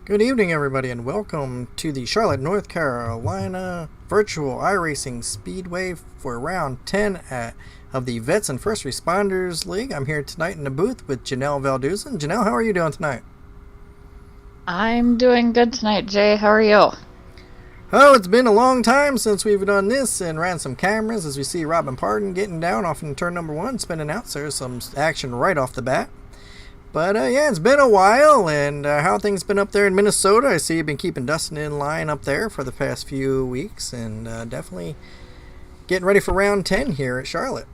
Good evening, everybody, and welcome to the Charlotte, North Carolina Virtual iRacing Speedway for round 10 of the Vets and First Responders League. I'm here tonight in the booth with Janelle Valdusen. Janelle, how are you doing tonight? I'm doing good tonight, Jay. How are you? Oh, it's been a long time since we've done this and ran some cameras as we see Robin Pardon getting down off in turn number 1, spinning out, so there's some action right off the bat. But yeah, it's been a while, and how things been up there in Minnesota? I see you've been keeping Dustin in line up there for the past few weeks, and definitely getting ready for round 10 here at Charlotte.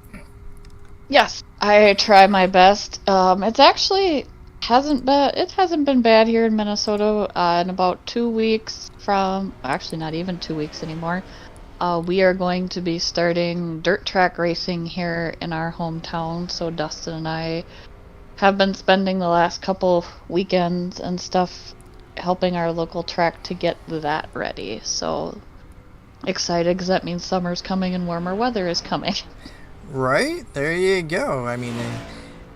Yes, I try my best. It's actually hasn't been bad here in Minnesota. In about 2 weeks from, actually not even 2 weeks anymore, we are going to be starting dirt track racing here in our hometown. So Dustin and I have been spending the last couple weekends and stuff helping our local track to get that ready. So excited because that means summer's coming and warmer weather is coming. Right? There you go. I mean,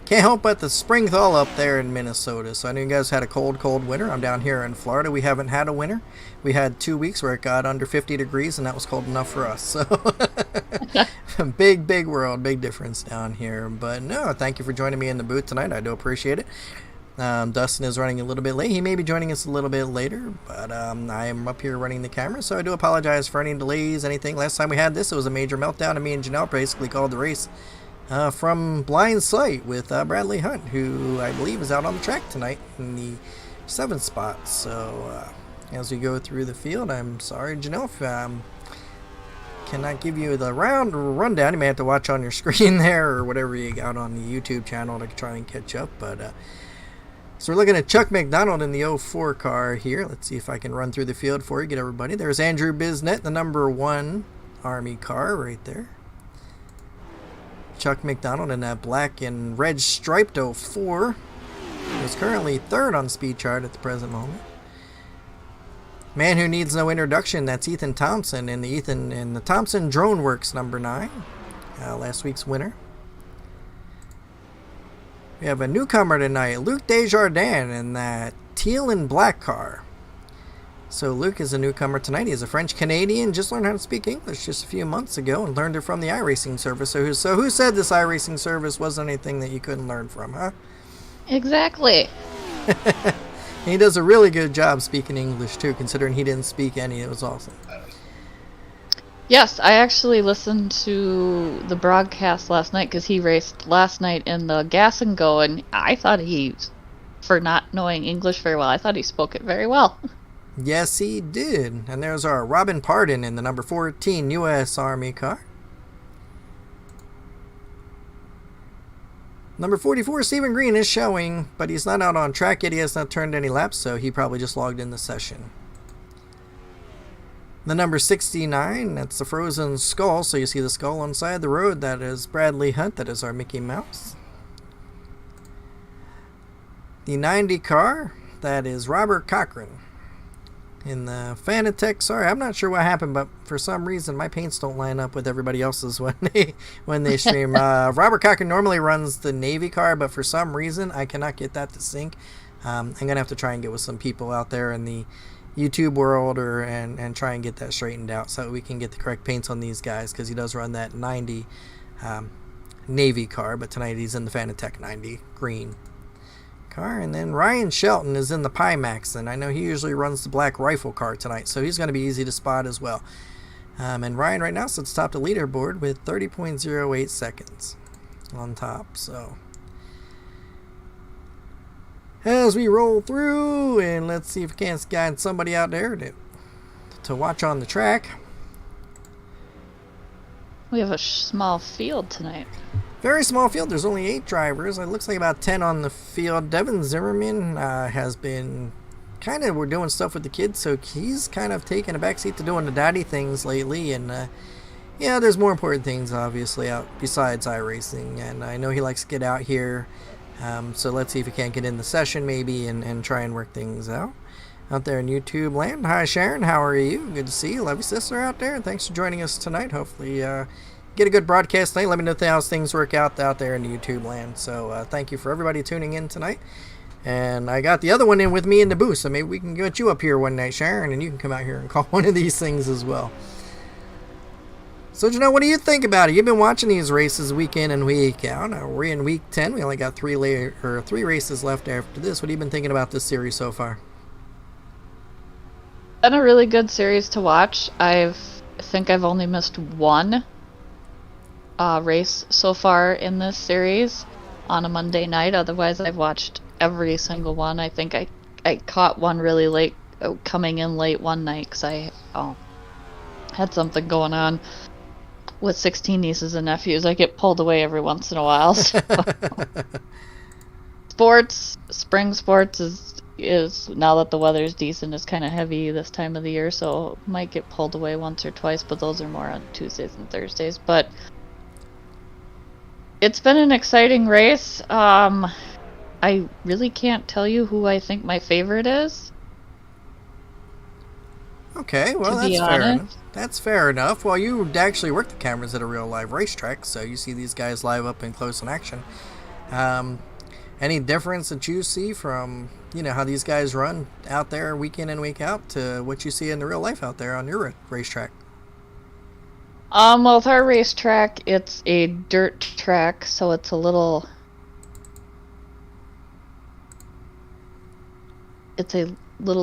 can't help but the spring thaw up there in Minnesota. So I know you guys had a cold winter. I'm down here in Florida. We haven't had a winter. We had 2 weeks where it got under 50 degrees, and that was cold enough for us. So big world, big difference down here. But no, thank you for joining me in the booth tonight. I do appreciate it. Dustin is running a little bit late. He may be joining us a little bit later, but I am up here running the camera, so I do apologize for any delays, anything. Last time we had this, it was a major meltdown, and me and Janelle basically called the race from blind sight with Bradley Hunt, who I believe is out on the track tonight in the 7th spot. So as we go through the field, I'm sorry, Janelle, if cannot give you the rundown. You may have to watch on your screen there or whatever you got on the YouTube channel to try and catch up. But so we're looking at Chuck McDonald in the 04 car here. Let's see if I can run through the field for you, get everybody. There's Andrew Bisnet, the number 1 Army car right there. Chuck McDonald in that black and red striped 04. Is currently 3rd on speed chart at the present moment. Man who needs no introduction, that's Ethan Thompson in the Thompson Drone Works number 9. Last week's winner. We have a newcomer tonight, Luke Desjardins in that teal and black car. So Luke is a newcomer tonight. He is a French-Canadian, just learned how to speak English just a few months ago and learned it from the iRacing service. So who said this iRacing service wasn't anything that you couldn't learn from, huh? Exactly. He does a really good job speaking English, too, considering he didn't speak any. It was awesome. Yes, I actually listened to the broadcast last night because he raced last night in the Gas and Go, and I thought for not knowing English very well, I thought he spoke it very well. Yes, he did. And there's our Robin Pardon in the number 14 U.S. Army car. Number 44, Stephen Green, is showing, but he's not out on track yet. He has not turned any laps, so he probably just logged in the session. The number 69, that's the Frozen Skull, so you see the skull on the side of the road. That is Bradley Hunt. That is our Mickey Mouse. The 90 car, that is Robert Cochran. In the Fanatec, sorry, I'm not sure what happened, but for some reason my paints don't line up with everybody else's when they stream. Robert Cochran normally runs the Navy car, but for some reason I cannot get that to sync. I'm gonna have to try and get with some people out there in the YouTube world and try and get that straightened out so that we can get the correct paints on these guys, because he does run that 90 Navy car, but tonight he's in the Fanatec 90 green car. And then Ryan Shelton is in the Pimax, and I know he usually runs the black rifle car tonight, so he's going to be easy to spot as well. And Ryan right now sits top the leaderboard with 30.08 seconds on top. So as we roll through, and let's see if we can't guide somebody out there to watch on the track. We have a small field tonight. Very small field. There's only 8 drivers. It looks like about 10 on the field. Devin Zimmerman has been we're doing stuff with the kids, so he's kind of taken a backseat to doing the daddy things lately. And yeah, there's more important things obviously out besides iRacing, and I know he likes to get out here. So let's see if we can't get in the session maybe and try and work things out there in YouTube land. Hi Sharon, how are you? Good to see you. Love you, sister, out there. Thanks for joining us tonight. Hopefully get a good broadcast tonight. Let me know how things work out there in YouTube land. So thank you for everybody tuning in tonight. And I got the other one in with me in the booth, so maybe we can get you up here one night, Sharon, and you can come out here and call one of these things as well. So, Janelle, what do you think about it? You've been watching these races week in and week out. We're in week 10. We only got three races left after this. What have you been thinking about this series so far? Been a really good series to watch. I think I've only missed one race so far in this series on a Monday night. Otherwise, I've watched every single one. I think I caught one really late, coming in late one night because I had something going on with 16 nieces and nephews. I get pulled away every once in a while. So. Spring sports is now that the weather's decent, is kind of heavy this time of the year, so might get pulled away once or twice, but those are more on Tuesdays and Thursdays. But it's been an exciting race. I really can't tell you who I think my favorite is. Okay, well, that's fair enough. That's fair enough. Well, you actually work the cameras at a real live racetrack, so you see these guys live up and close in action. Any difference that you see from, how these guys run out there week in and week out to what you see in the real life out there on your racetrack? Well, with our racetrack, it's a dirt track, so it's a little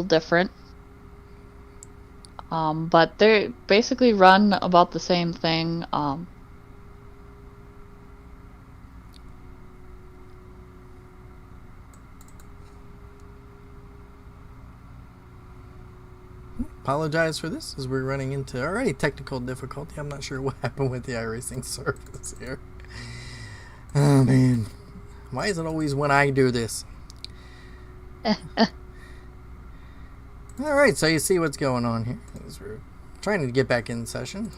different. But they basically run about the same thing. Apologize for this as we're running into already technical difficulty. I'm not sure what happened with the iRacing service here. Oh man, why is it always when I do this? Alright, so you see what's going on here as we're trying to get back in session.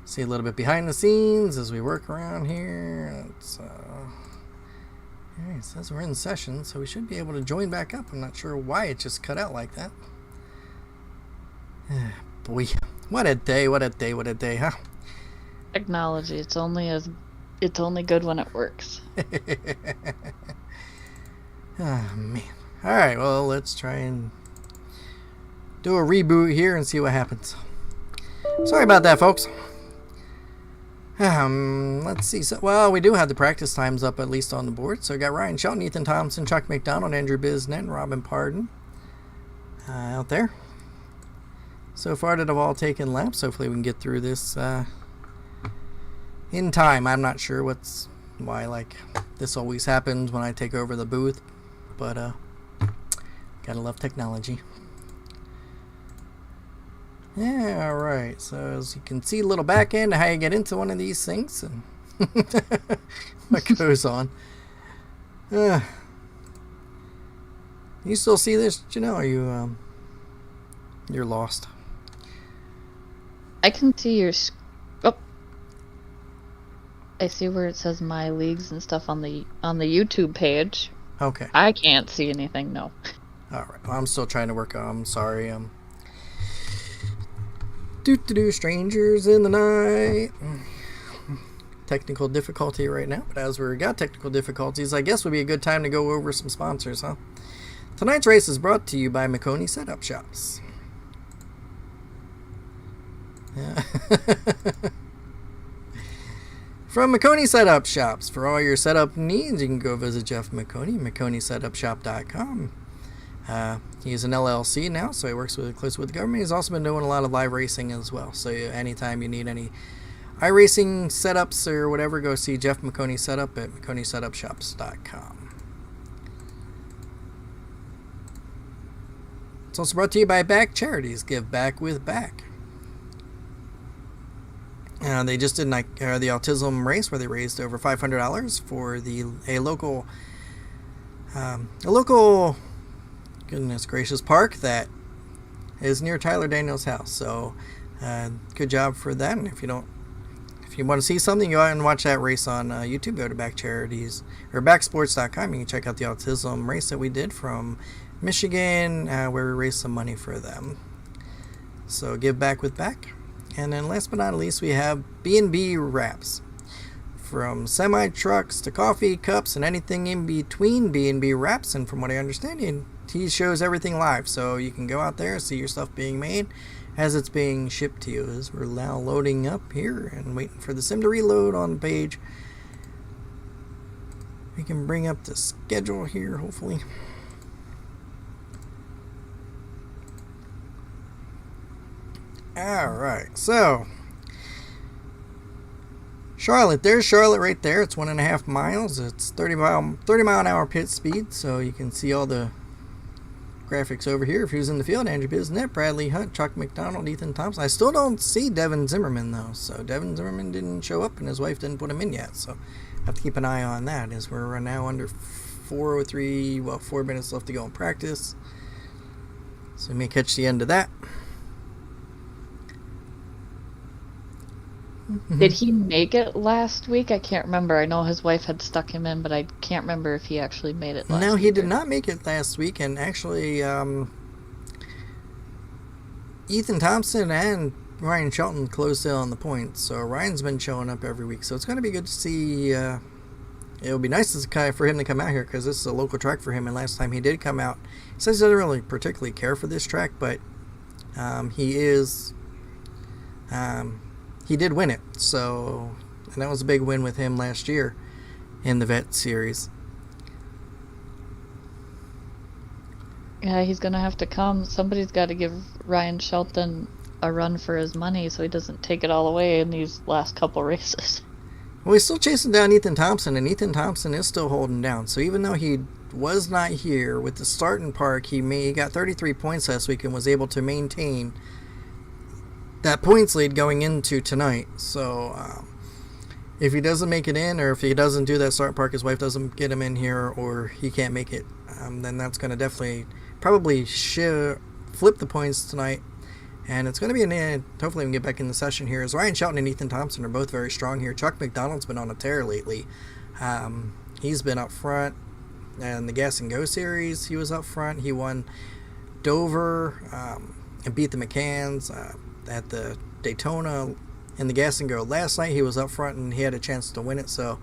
See a little bit behind the scenes as we work around here. Alright, it says we're in session, so we should be able to join back up. I'm not sure why it just cut out like that. Boy, what a day, what a day, what a day, huh? Technology, it's only good when it works. Oh, man. Alright, well, let's try and do a reboot here and see what happens. Sorry about that, folks. Let's see. So, well, we do have the practice times up at least on the board. So we got Ryan Shelton, Ethan Thompson, Chuck McDonald, Andrew Bisnet, and Robin Pardon out there. So far that have all taken laps. Hopefully we can get through this in time. I'm not sure why this always happens when I take over the booth, but gotta love technology. Yeah, alright, so as you can see, a little back end how you get into one of these things and what goes on. You still see this, Janelle? Are you you're lost? I can see your I see where it says my leagues and stuff on the YouTube page. Okay. I can't see anything, no. Alright, well, I'm still trying to work on. I'm sorry. Strangers in the night. Technical difficulty right now, but as we got technical difficulties, I guess would be a good time to go over some sponsors, huh? Tonight's race is brought to you by McConey Setup Shops. Yeah. From McConey Setup Shops. For all your setup needs, you can go visit Jeff McConey, McConeySetupShop.com. He's an LLC now, so he works closely with the government. He's also been doing a lot of live racing as well. So anytime you need any iRacing setups or whatever, go see Jeff McConey Setup at McConeySetupShops.com. It's also brought to you by Back Charities. Give back with Back. They just did the autism race where they raised over $500 for a local goodness gracious park that is near Tyler Daniels' house. So good job for that. And if you want to see something, go out and watch that race on YouTube. Go to Back Charities or backsports.com. You can check out the autism race that we did from Michigan, where we raised some money for them. So give back with Back. And then last but not least, we have B&B Wraps. from semi-trucks to coffee cups and anything in between B&B wraps. And from what I understand, he shows everything live, so you can go out there and see your stuff being made as it's being shipped to you. As we're now loading up here and waiting for the sim to reload on the page, we can bring up the schedule here, hopefully. Alright, so Charlotte, there's Charlotte right there. It's 1.5 miles. It's 30 mile an hour pit speed, so you can see all the graphics over here. If he was in the field, Andrew Bisnet, Bradley Hunt, Chuck McDonald, Ethan Thompson. I still don't see Devin Zimmerman though, so Devin Zimmerman didn't show up and his wife didn't put him in yet, so I have to keep an eye on that as we're now under 4:03, well, 4 minutes left to go in practice, so we may catch the end of that. Did he make it last week? I can't remember. I know his wife had stuck him in, but I can't remember if he actually made it last week. No, he did not make it last week, and actually Ethan Thompson and Ryan Shelton closed in on the points, so Ryan's been showing up every week, so it's going to be good to see. It'll be nice for him to come out here because this is a local track for him, and last time he did come out, he says he doesn't really particularly care for this track, but he did win it, so, and that was a big win with him last year in the Vet Series. Yeah, he's gonna have to come. Somebody's got to give Ryan Shelton a run for his money so he doesn't take it all away in these last couple races. Well, he's still chasing down Ethan Thompson, and Ethan Thompson is still holding down. So even though he was not here with the starting park, he got 33 points last week and was able to maintain that points lead going into tonight. So if he doesn't make it in, or if he doesn't do that start park, his wife doesn't get him in here, or he can't make it, then that's going to definitely probably flip the points tonight. And it's going to be hopefully we can get back in the session here, as Ryan Shelton and Ethan Thompson are both very strong here. Chuck McDonald's been on a tear lately. He's been up front in the Gas and Go series. He was up front. He won Dover and beat the McCanns at the Daytona in the Gas and Go last night. He was up front and he had a chance to win it, so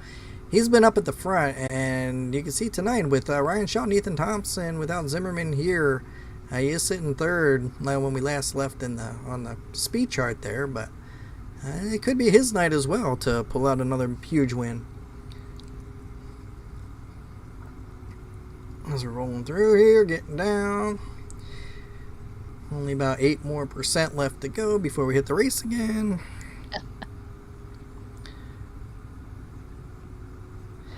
he's been up at the front. And you can see tonight with Ryan Shelton, Ethan Thompson, without Zimmerman here, he is sitting third when we last left on the speed chart there, but it could be his night as well to pull out another huge win. As we're rolling through here, getting down. Only about 8% more left to go before we hit the race again.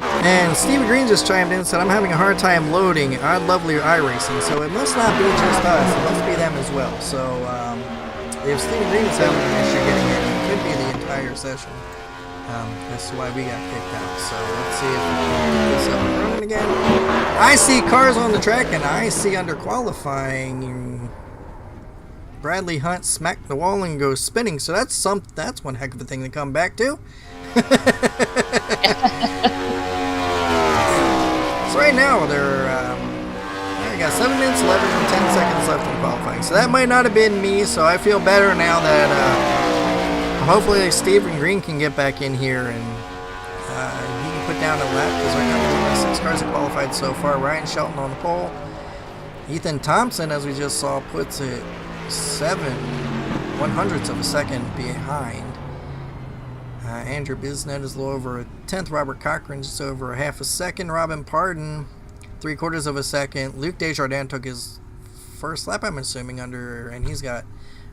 And Stephen Green just chimed in and said, I'm having a hard time loading Lovely iRacing, so it must not be just us, it must be them as well. So if Stephen Green is having an issue getting in, it could be the entire session. That's why we got kicked out. So let's see if we can get this up and running again. I see cars on the track, and I see under qualifying Bradley Hunt smack the wall and go spinning. So that's one heck of a thing to come back to. So right now they're got 7 minutes, 11 and 10 seconds left in qualifying. So that might not have been me. So I feel better now that hopefully Stephen Green can get back in here and he can put down a lap, because right now there's only 6 cars that qualified so far. Ryan Shelton on the pole. Ethan Thompson, as we just saw, puts it 7/100ths of a second behind. Andrew Bisnet is a little over a 10th. Robert Cochran just over a half a second. Robin Pardon 3/4 of a second. Luke Desjardins took his first lap, I'm assuming, and he's got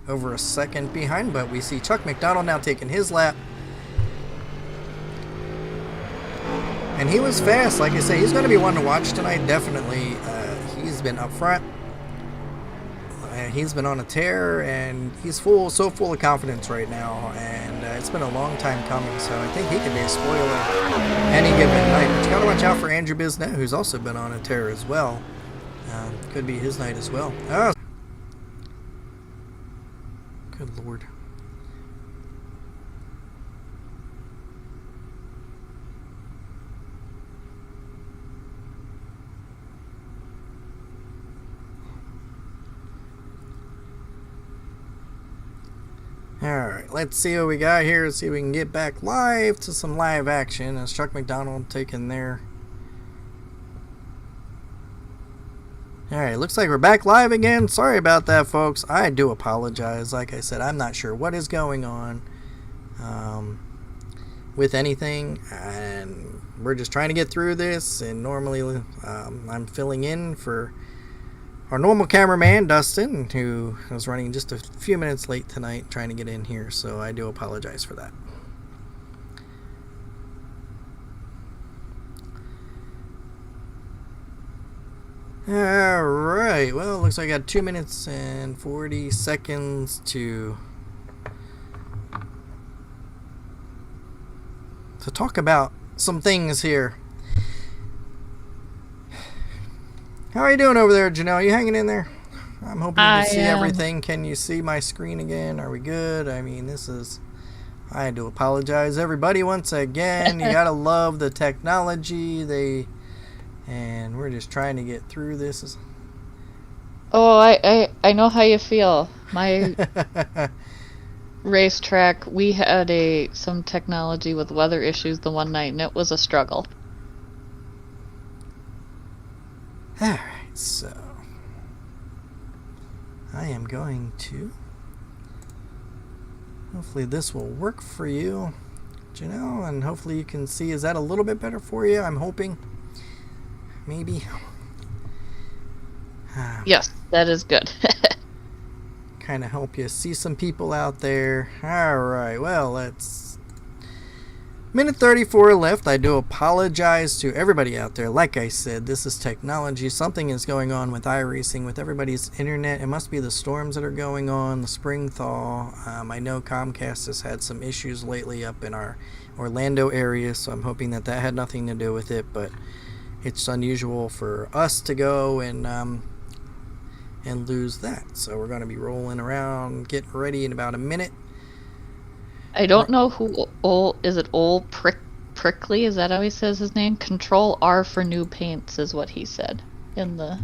over a second behind. But we see Chuck McDonald now taking his lap. And he was fast. Like I say, he's going to be one to watch tonight, definitely. He's been up front. He's been on a tear, and he's so full of confidence right now, and it's been a long time coming, so I think he could be a spoiler any given night. But you got to watch out for Andrew Bisnet, who's also been on a tear as well. Could be his night as well. Oh, good Lord. Alright, let's see what we got here. See if we can get back live to some live action. As Chuck McDonald taking there. Alright, looks like we're back live again. Sorry about that, folks. I do apologize. Like I said, I'm not sure what is going on with anything. And we're just trying to get through this. And normally I'm filling in for our normal cameraman, Dustin, who was running just a few minutes late tonight trying to get in here, so I do apologize for that. Alright, well, looks like I got 2 minutes and 40 seconds to talk about some things here. How are you doing over there, Janelle? You hanging in there? I'm hoping to see everything. Can you see my screen again? Are we good? I mean, I do apologize, everybody, once again. You gotta love the technology. And we're just trying to get through this. Oh, I know how you feel. My racetrack, we had some technology with weather issues the one night, and it was a struggle. Alright, so I am going to, hopefully this will work for you, Janelle, and hopefully you can see. Is that a little bit better for you? I'm hoping. Maybe. Yes, that is good. Kind of help you see some people out there. Alright, well, let's... Minute 34 left. I do apologize to everybody out there. Like I said, this is technology. Something is going on with iRacing, with everybody's internet. It must be the storms that are going on, the spring thaw. I know Comcast has had some issues lately up in our Orlando area, so I'm hoping that had nothing to do with it, but it's unusual for us to go and lose that. So we're going to be rolling around, getting ready in about a minute. I don't know who is it Prickly? Is that how he says his name? Control R for new paints is what he said in the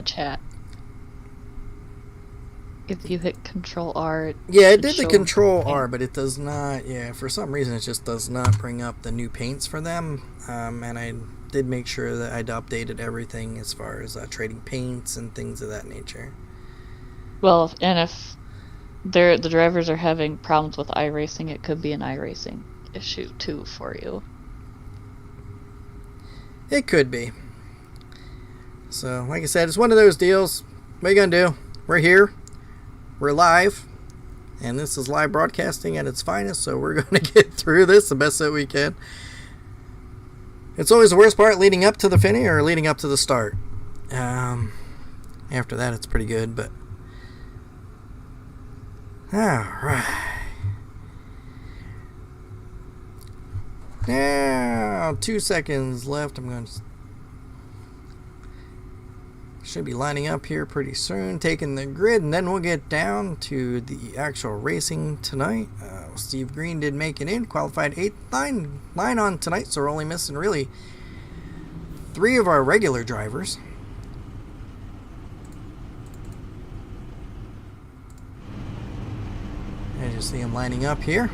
chat. If you hit Control R, it did the Control R, but it does not. Yeah, for some reason it just does not bring up the new paints for them. And I did make sure that I'd updated everything as far as trading paints and things of that nature. Well, and if the drivers are having problems with iRacing, it could be an iRacing issue too for you. It could be. So, like I said, it's one of those deals. What are you gonna do? We're here. We're live. And this is live broadcasting at its finest, so we're gonna get through this the best that we can. It's always the worst part, leading up to the finish or leading up to the start. After that, it's pretty good, but alright. Now, 2 seconds left. I'm going to... Should be lining up here pretty soon, taking the grid, and then we'll get down to the actual racing tonight. Steve Green did make it in, qualified 8th line on tonight, so we're only missing really 3 of our regular drivers. I just see them lining up here.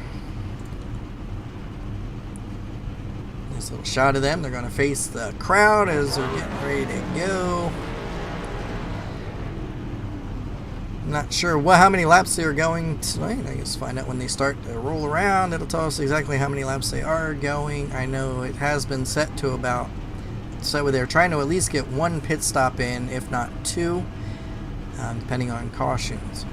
Nice little shot of them. They're going to face the crowd as they're getting ready to go. I'm not sure how many laps they are going tonight. I guess find out when they start to roll around. It'll tell us exactly how many laps they are going. I know it has been set to about... So they're trying to at least get 1 pit stop in, if not 2, depending on cautions.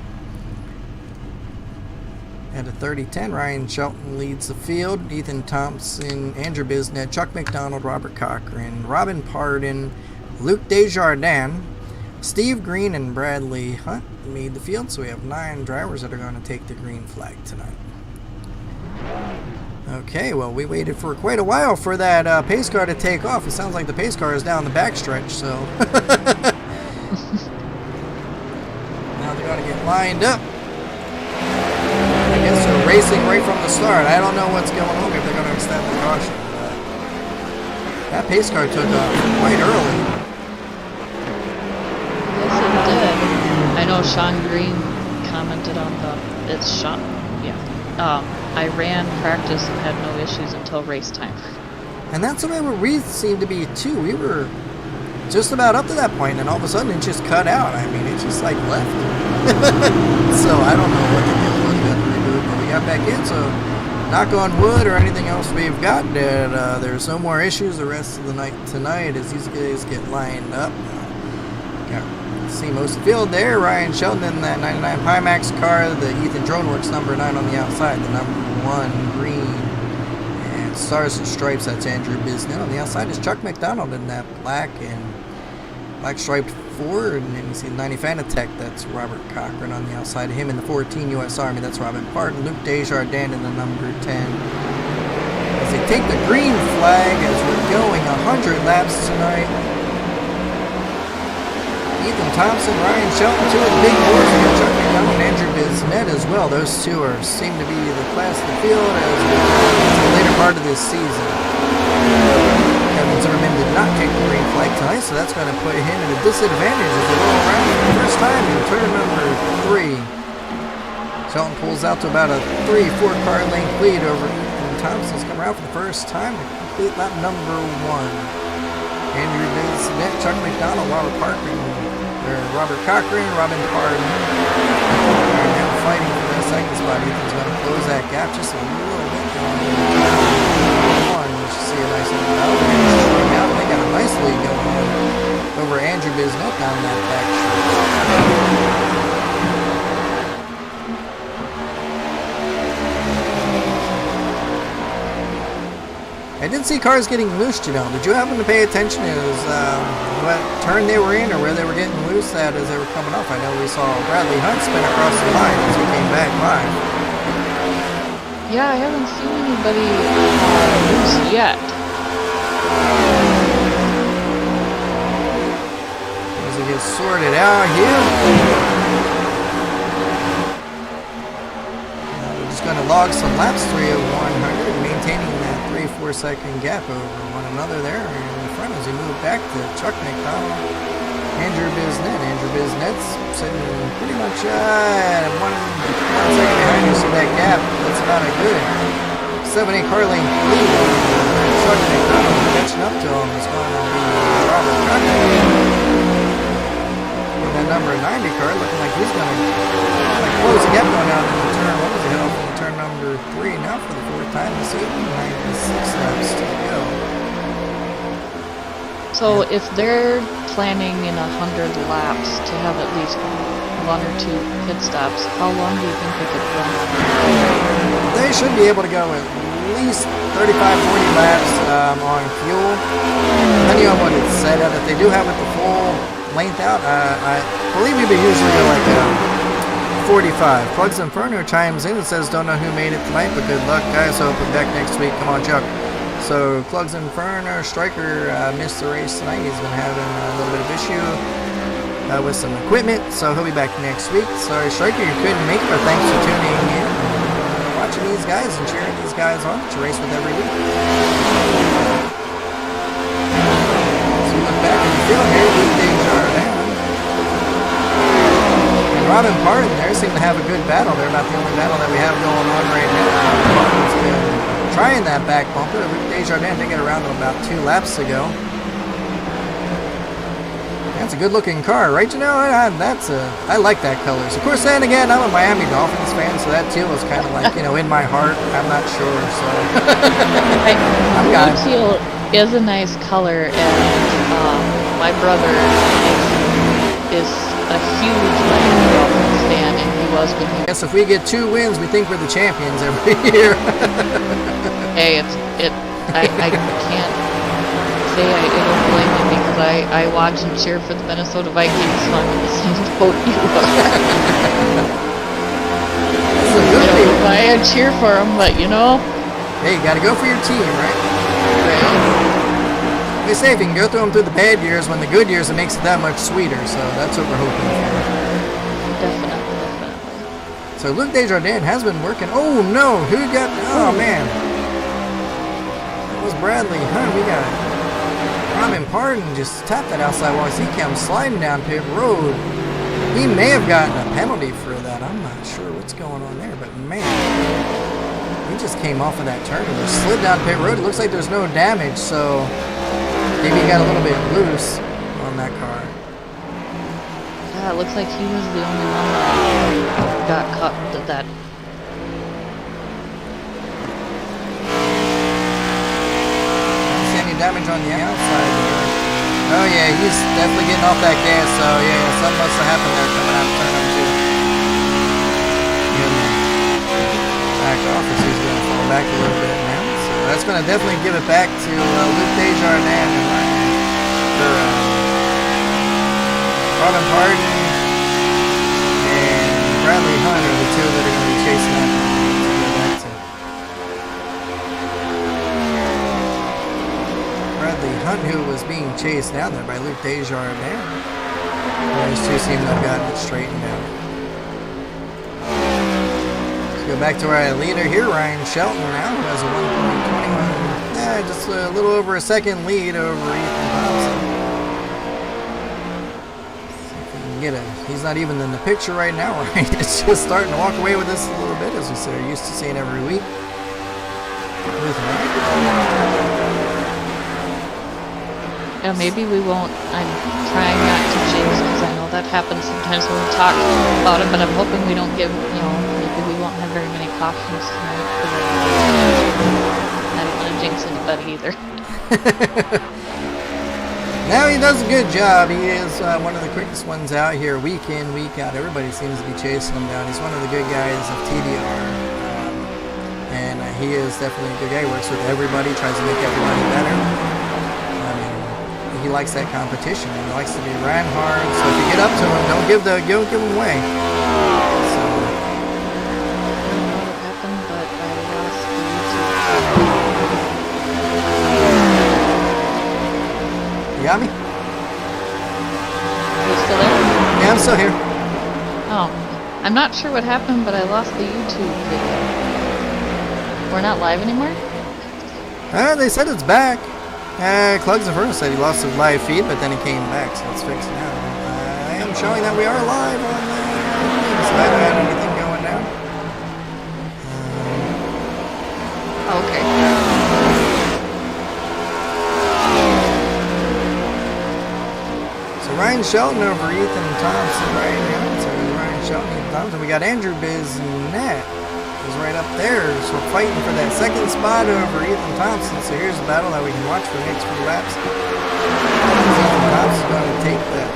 At a 30-10, Ryan Shelton leads the field. Ethan Thompson, Andrew Bisnet, Chuck McDonald, Robert Cochran, Robin Pardon, Luke Desjardins, Steve Green, and Bradley Hunt made the field. So we have 9 drivers that are going to take the green flag tonight. Okay, well, we waited for quite a while for that pace car to take off. It sounds like the pace car is down the backstretch, so... Now they're going to get lined up. I guess they're racing right from the start. I don't know what's going on if they're going to extend the caution. But that pace car took off quite early. Yes, it did. I know Sean Green commented on the it's shot. Yeah. I ran practice and had no issues until race time. And that's the way we seem to be too. We were just about up to that point, and all of a sudden it just cut out. I mean, it just like left. So I don't know what the deal was. We had to reboot, but we got back in. So knock on wood or anything else we've got, that there's no more issues the rest of the night tonight as these guys get lined up. See most of the field there. Ryan Shelton in that 99 Pimax car. The Ethan Droneworks number 9 on the outside. The number 1 green. And Stars and Stripes, that's Andrew Bisnet. On the outside is Chuck McDonald in that black striped Ford. And then you see the 90 Fanatec, that's Robert Cochran on the outside of him. In the 14 U.S. Army, that's Robin Parton. Luke Desjardins in the number 10. As they take the green flag as we're going 100 laps tonight. Ethan Thompson, Ryan Shelton, 2 of the big boys here, Chuck McDonald and Andrew Bisnet as well. Those 2 seem to be the class of the field as we go into the later part of this season. Kevin Zimmerman did not take the green flag tonight, so that's going to put him at a disadvantage as they roll around for the first time in turn number 3. Shelton pulls out to about a 3-4 car length lead over Ethan Thompson's come around for the first time to complete lap number 1. Andrew Bisnet, Chuck McDonald, Robert Cochran, Robin Parton are now fighting for that second spot. Ethan's going to close that gap just a little bit. You should see a nice little battle. Now they got a nice lead going on over Andrew Bisnet down that back stretch. I did see cars getting loose, you know. Did you happen to pay attention as what turn they were in or where they were getting loose at as they were coming up? I know we saw Bradley Hunt spin across the line as we came back live. Yeah, I haven't seen anybody loose yet. As it gets sorted out here. We're just going to log some laps, 3 of 100, maintaining that 3-4 second gap over one another there in the front as we move back to Chuck McDonald, Andrew Bisnet. Andrew Bisnet's sitting pretty much one second behind you, so that gap, that's about a good 7-8 car length lead over Chuck McDonald. Catching up to him is going to be Robert Cochran. With that number 90 car looking like he's going to close the gap going out in the turn. What was it? Turn number 3 now for the 4th time this evening. 96 laps to go. So if they're planning in 100 laps to have at least 1 or 2 pit stops, how long do you think they could run? They should be able to go at least 35-40 laps on fuel, depending on what it's set at. If they do have it the full length out, I believe we would usually go like 45. Plugs Inferno chimes in and says, don't know who made it tonight, but good luck, guys. Hope we're back next week. Come on, Chuck. So, Plugs Inferno, Striker missed the race tonight. He's been having a little bit of issue with some equipment, so he'll be back next week. Sorry, Striker, you couldn't make it, but thanks for tuning in. Watching these guys and cheering these guys on that you race with every week. So, we look back in the field here with Desjardins. Robin Parton there seem to have a good battle. They're about the only battle that we have going on right now. Parton's been trying that back bumper. Desjardins did get around him about 2 laps ago. That's a good looking car, right? You know, I like that colors. Of course, then again, I'm a Miami Dolphins fan, so that teal is kind of like, you know, in my heart. I'm not sure, so. Blue teal is a nice color, and my brother is a huge Miami Dolphins fan, and he was when he. Yes, if we get 2 wins, we think we're the champions every year. Hey, I can't say I don't blame him because I watch and cheer for the Minnesota Vikings, so I'm in the same boat you are. I cheer for them, but you know. Hey, you gotta go for your team, right? Right. They say if you can go through them through the bad years, when the good years, it makes it that much sweeter. So that's what we're hoping for. Definitely. So Luke Desjardins has been working. Oh no, who got? Oh man, that was Bradley Hunt. We got Robin Parton just tapped that outside wall. He comes sliding down pit road. He may have gotten a penalty for that. but I'm not sure what's going on there. But man, he just came off of that turn and just slid down pit road. It looks like there's no damage, so maybe he got a little bit loose on that car. Yeah, it looks like he was the only one that got caught with that. Don't see any damage on the outside there. Oh yeah, he's definitely getting off that gas, so yeah, something must have happened there coming out of turn number 2. Back off as he's going to fall back a little bit now. So that's going to definitely give it back to Luke Desjardins and Robin Pardon and Bradley Hunt are the two that are going to be chasing that. Bradley Hunt, who was being chased down there by Luke Desjardins. Those two seem to have gotten it straightened out. Go back to our leader here, Ryan Shelton now, who has a 1.21, just a little over a second lead over Ethan Thompson. See if we can get it. He's not even in the picture right now, right? It's just starting to walk away with us a little bit, as we say, we're used to seeing every week. Yeah, maybe we won't. I'm trying not to jinx because I know that happens sometimes when we talk about it, but I'm hoping we don't give, maybe we won't have very many cautions tonight. I don't want to jinx anybody either. Now he does a good job. He is one of the quickest ones out here, week in, week out. Everybody seems to be chasing him down. He's one of the good guys of TDR. And he is definitely a good guy. He works with everybody, tries to make everybody better. He likes that competition. He likes to be ran hard. So if you get up to him, don't give him away. So. I don't know what happened, but I lost the YouTube. You got me? Are you still there? Yeah, I'm still here. Oh, I'm not sure what happened, but I lost the YouTube video. We're not live anymore? They said it's back. Clugs Inferno said he lost his live feed, but then he came back, so it's fixed now. I am showing that we are live on the so I haven't had anything going down. Okay. So Ryan Shelton over Ethan Thompson right now. So Ryan Shelton, Ethan Thompson. We got Andrew Biznett. Is right up there, so fighting for that second spot over Ethan Thompson. So here's a battle that we can watch for the next few laps. Ethan Thompson's going to take that.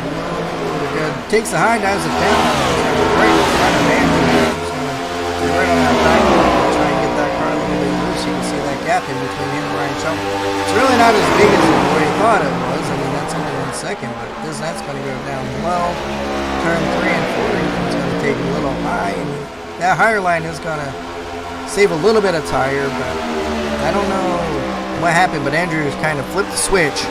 Takes the high, dives it down. Right in front of Andrew. So right on that back, try and get that car a little bit loose. You can see that gap in between him and Ryan Shelton. It's really not as big as we thought it was. I mean, that's only 1 second, but that's going to go down low. Turn 3 and 4, Ethan's going to take a little high. And that higher line is going to save a little bit of tire, but I don't know what happened, but Andrew kind of flipped the switch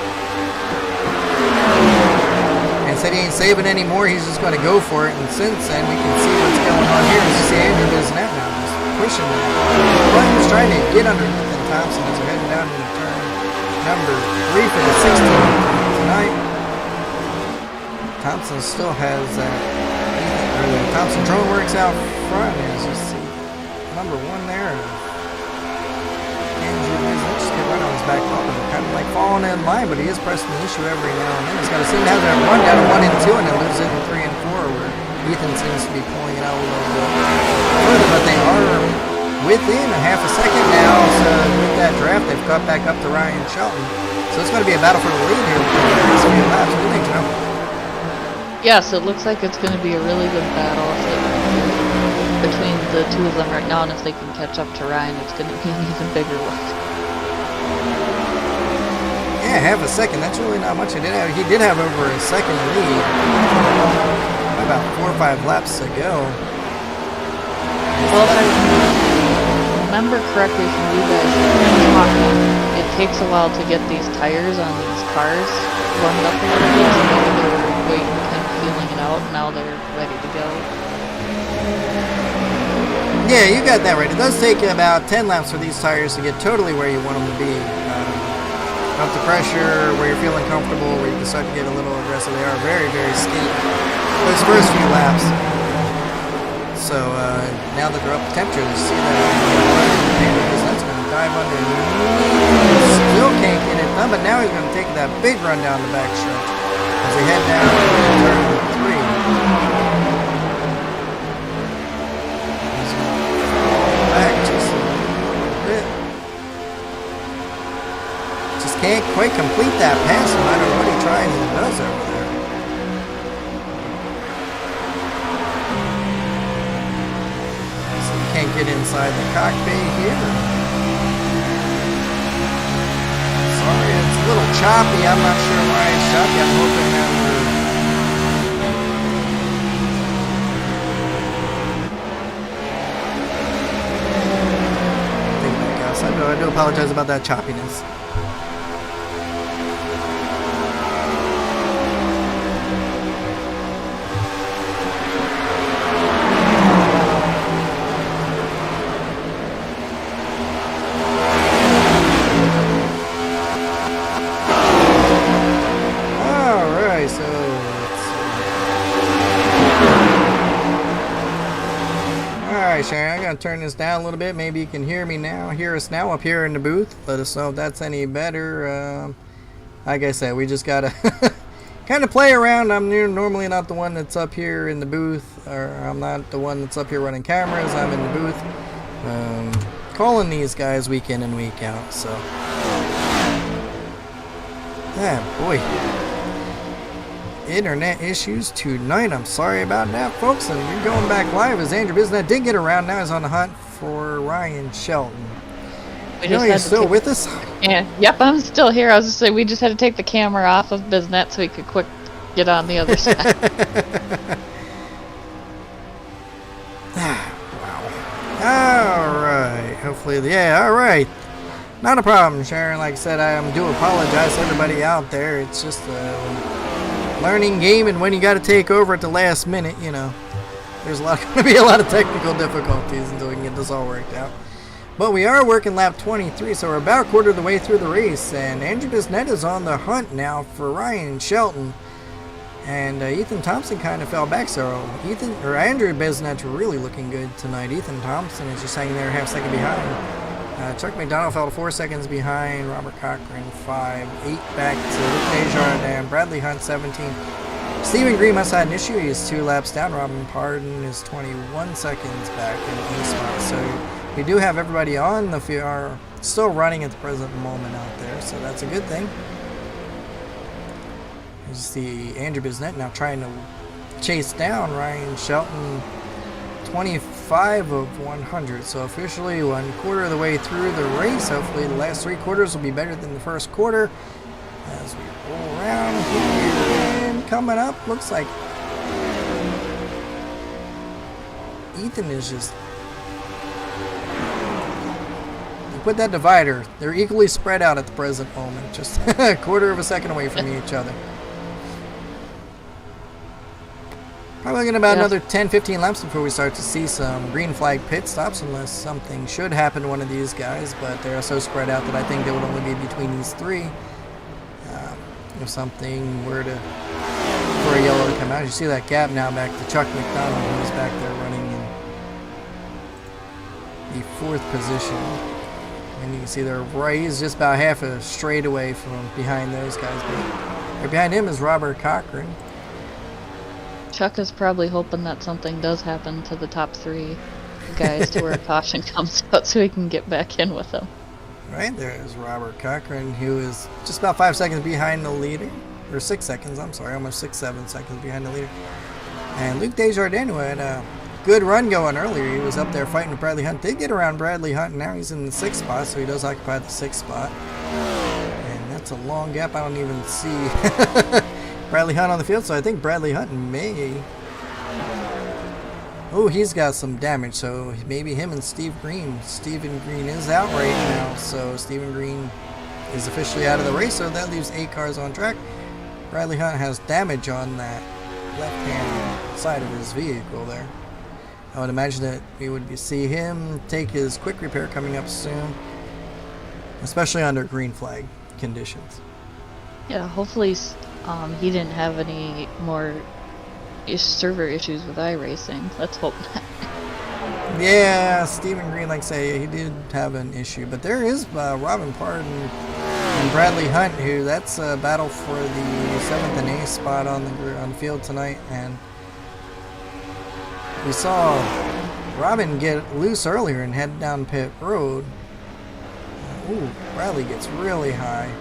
and said he ain't saving anymore. He's just going to go for it, and since then we can see what's going on here. You see Andrew Biznett now just pushing that. Ryan's trying to get under Ethan Thompson as we're heading down into turn number 3 for the 16th tonight. Thompson still has that. Thompson drone works out front, as you see. Number 1 there. Andrew Biznett just get right on his back bumper. Kind of like falling in line, but he is pressing the issue every now and then. He's got to seem to have that run down to 1 and 2 and then lose it in 3 and 4, where Ethan seems to be pulling it out a little bit further, but they are within a half a second now. So with that draft, they've cut back up to Ryan Shelton. So it's going to be a battle for the lead here for the next few laps. What do you think, Joe? Yes, it looks like it's going to be a really good battle between the two of them right now, and if they can catch up to Ryan, it's going to be an even bigger one. Yeah, half a second. That's really not much. He did have over a second lead about 4 or 5 laps to go. Well, if I remember correctly from you guys talking, it takes a while to get these tires on these cars warmed up a little bit, so they were waiting, kind of feeling it out, and now they're ready to go. Yeah, you got that right. It does take about 10 laps for these tires to get totally where you want them to be. Up to pressure, where you're feeling comfortable, where you can start to get a little aggressive. They are very, very steep those first few laps. So now that they're up the temperature, you see that that's going to dive underneath. Still can't get it done, but now he's going to take that big run down the back stretch as they head down to turn 3. He's going to back just a little bit. Just can't quite complete that pass no matter what he tries and does over there. Can't get inside the cockpit here. Sorry, it's a little choppy. I'm not sure why it's choppy. I'm hoping that I do apologize about that choppiness. Sharon, I'm going to turn this down a little bit. Maybe you can hear us now up here in the booth. Let us know if that's any better. Like I said, we just got to kind of play around. I'm normally not the one that's up here in the booth, or I'm not the one that's up here running cameras. I'm in the booth calling these guys week in and week out. So, yeah, boy. Internet issues tonight. I'm sorry about that, folks. And we're going back live as Andrew Bisnet did get around. Now he's on the hunt for Ryan Shelton. You're still with us? Yeah. Yep, I'm still here. I was just saying we just had to take the camera off of Bisnet so he could quick get on the other side. Wow. All right. Hopefully, yeah. All right. Not a problem, Sharon. Like I said, I do apologize to everybody out there. It's just learning game, and when you got to take over at the last minute, you know, there's going to be a lot of technical difficulties until we can get this all worked out. But we are working lap 23, so we're about a quarter of the way through the race, and Andrew Bisnet is on the hunt now for Ryan Shelton, and Ethan Thompson kind of fell back. So Andrew Bisnet's really looking good tonight. Ethan Thompson is just hanging there half second behind. Chuck McDonald fell to 4 seconds behind. Robert Cochran 5, 8 back to Desjardins. Bradley Hunt 17. Stephen Green must have had an issue. He's 2 laps down. Robin Pardon is 21 seconds back in the spot. So we do have everybody on the field are still running at the present moment out there. So that's a good thing. You see Andrew Bisnet now trying to chase down Ryan Shelton. 25 of 100, so officially 1/4 of the way through the race. Hopefully the last 3 quarters will be better than the first quarter as we roll around here. And coming up, looks like Ethan is just put that divider. They're equally spread out at the present moment, just a 1/4 of a second away from each other. Probably looking about another 10-15 laps before we start to see some green flag pit stops, unless something should happen to one of these guys, but they're so spread out that I think they would only be between these 3. If something were to, for a yellow to come out, you see that gap now back to Chuck McDonald, who's back there running in the 4th position. And you can see they're right, he's just about half a straight away from behind those guys. But right behind him is Robert Cochran. Chuck is probably hoping that something does happen to the top 3 guys to where caution comes out so he can get back in with them. Right, there's Robert Cochran, who is just about 5 seconds behind the leader. Or 6 seconds, I'm sorry, almost 6-7 seconds behind the leader. And Luke Desjardins, who had a good run going earlier, he was up there fighting with Bradley Hunt. Did get around Bradley Hunt, and now he's in the 6th spot, so he does occupy the 6th spot. And that's a long gap, I don't even see Bradley Hunt on the field, so I think Bradley Hunt may... Oh, he's got some damage, so maybe him and Steve Green. Stephen Green is out right now, so Stephen Green is officially out of the race, so that leaves 8 cars on track. Bradley Hunt has damage on that left-hand side of his vehicle there. I would imagine that we would see him take his quick repair coming up soon, especially under green flag conditions. Yeah, hopefully he didn't have any more server issues with iRacing. Let's hope not. Yeah, Stephen Green, like say, he did have an issue, but there is Robin Parton and Bradley Hunt, who that's a battle for the 7th and 8th spot on the field tonight, and we saw Robin get loose earlier and head down pit road. Ooh, Bradley gets really high.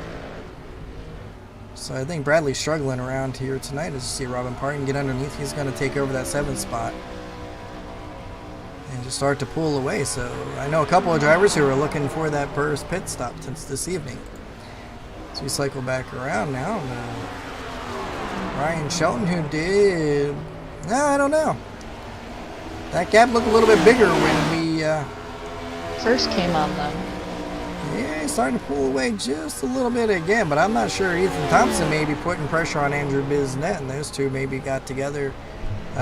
So I think Bradley's struggling around here tonight. As you see Robin Parton get underneath, he's going to take over that 7th spot and just start to pull away. So I know a couple of drivers who are looking for that first pit stop since this evening. So we cycle back around now. Ryan Shelton, who did... I don't know. That gap looked a little bit bigger when we... First came on them. Yeah, he's starting to pull away just a little bit again, but I'm not sure. Ethan Thompson may be putting pressure on Andrew Bisnet, and those two maybe got together,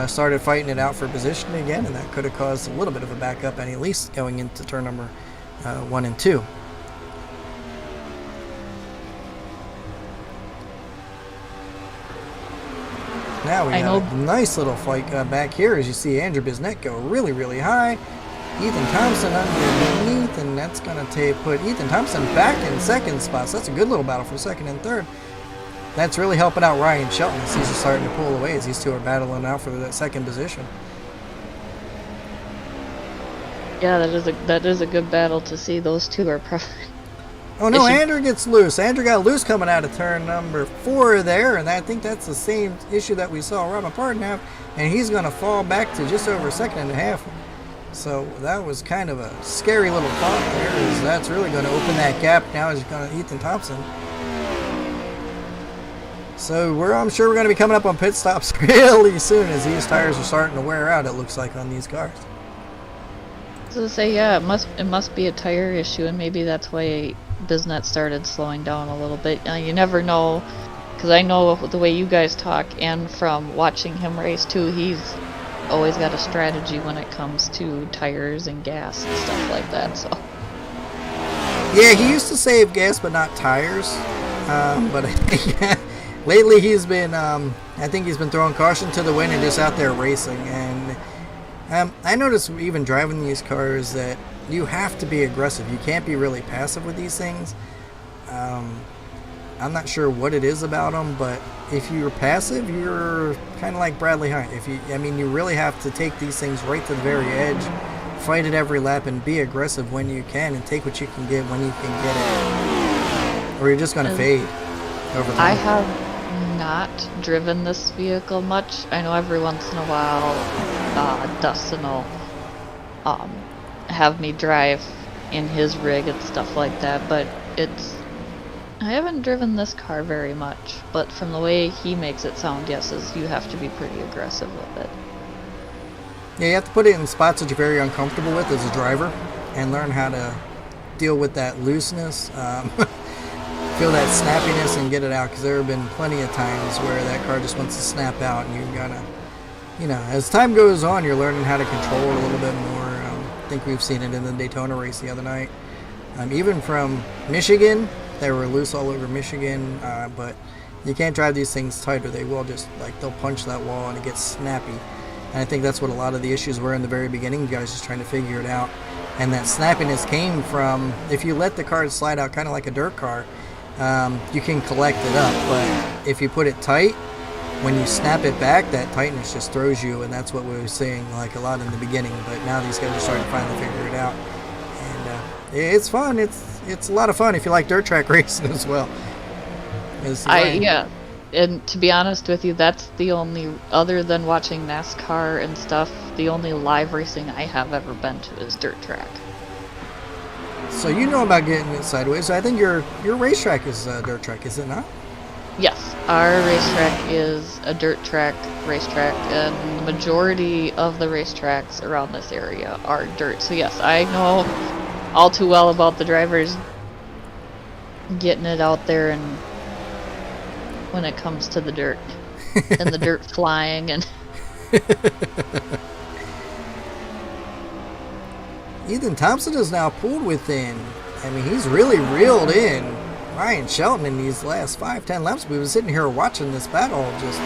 started fighting it out for position again, and that could have caused a little bit of a backup, and at least going into turn number 1 and 2. Now we got a nice little fight back here as you see Andrew Bisnet go really, really high. Ethan Thompson underneath, and that's going to put Ethan Thompson back in 2nd spot. So that's a good little battle for 2nd and 3rd. That's really helping out Ryan Shelton as he's starting to pull away as these two are battling out for that 2nd position. Yeah, that is a good battle to see. Those two are probably... Oh no, Andrew gets loose. Andrew got loose coming out of turn number 4 there, and I think that's the same issue that we saw Robin Parton have, and he's going to fall back to just over 2nd and a half. So that was kind of a scary little thought there, as that's really going to open that gap now as you're going to Ethan Thompson. So I'm sure we're going to be coming up on pit stops really soon as these tires are starting to wear out, it looks like, on these cars. So to say, yeah, it must be a tire issue, and maybe that's why Bisnet started slowing down a little bit. You never know, because I know the way you guys talk, and from watching him race too, he's always got a strategy when it comes to tires and gas and stuff like that. So yeah, he used to save gas but not tires, but lately he's been I think he's been throwing caution to the wind and just out there racing. And I noticed even driving these cars that you have to be aggressive. You can't be really passive with these things. I'm not sure what it is about them, but if you're passive, you're kind of like Bradley Hunt. You really have to take these things right to the very edge, fight it every lap, and be aggressive when you can, and take what you can get when you can get it, or you're just going to fade over time. I have not driven this vehicle much. I know every once in a while, Dustin will have me drive in his rig and stuff like that, but I haven't driven this car very much, but from the way he makes it sound, yes, you have to be pretty aggressive with it. Yeah, you have to put it in spots that you're very uncomfortable with as a driver and learn how to deal with that looseness, feel that snappiness and get it out, because there have been plenty of times where that car just wants to snap out, and you've got to, as time goes on, you're learning how to control it a little bit more. I think we've seen it in the Daytona race the other night. Even from Michigan, they were loose all over Michigan, but you can't drive these things tight or they will just, they'll punch that wall and it gets snappy. And I think that's what a lot of the issues were in the very beginning, you guys just trying to figure it out. And that snappiness came from, if you let the car slide out kind of like a dirt car, you can collect it up. But if you put it tight, when you snap it back, that tightness just throws you, and that's what we were seeing a lot in the beginning. But now these guys are starting to finally figure it out. And it's fun. It's a lot of fun if you like dirt track racing as well. Yeah, and to be honest with you, that's the only, other than watching NASCAR and stuff, the only live racing I have ever been to is dirt track. So you know about getting it sideways. I think your racetrack is dirt track, is it not? Yes, our racetrack is a dirt track racetrack, and the majority of the racetracks around this area are dirt. So yes, I know all too well about the drivers getting it out there, and when it comes to the dirt and the dirt flying and Ethan Thompson is now pulled within. He's really reeled in Ryan Shelton in these last 5-10 laps. We were sitting here watching this battle just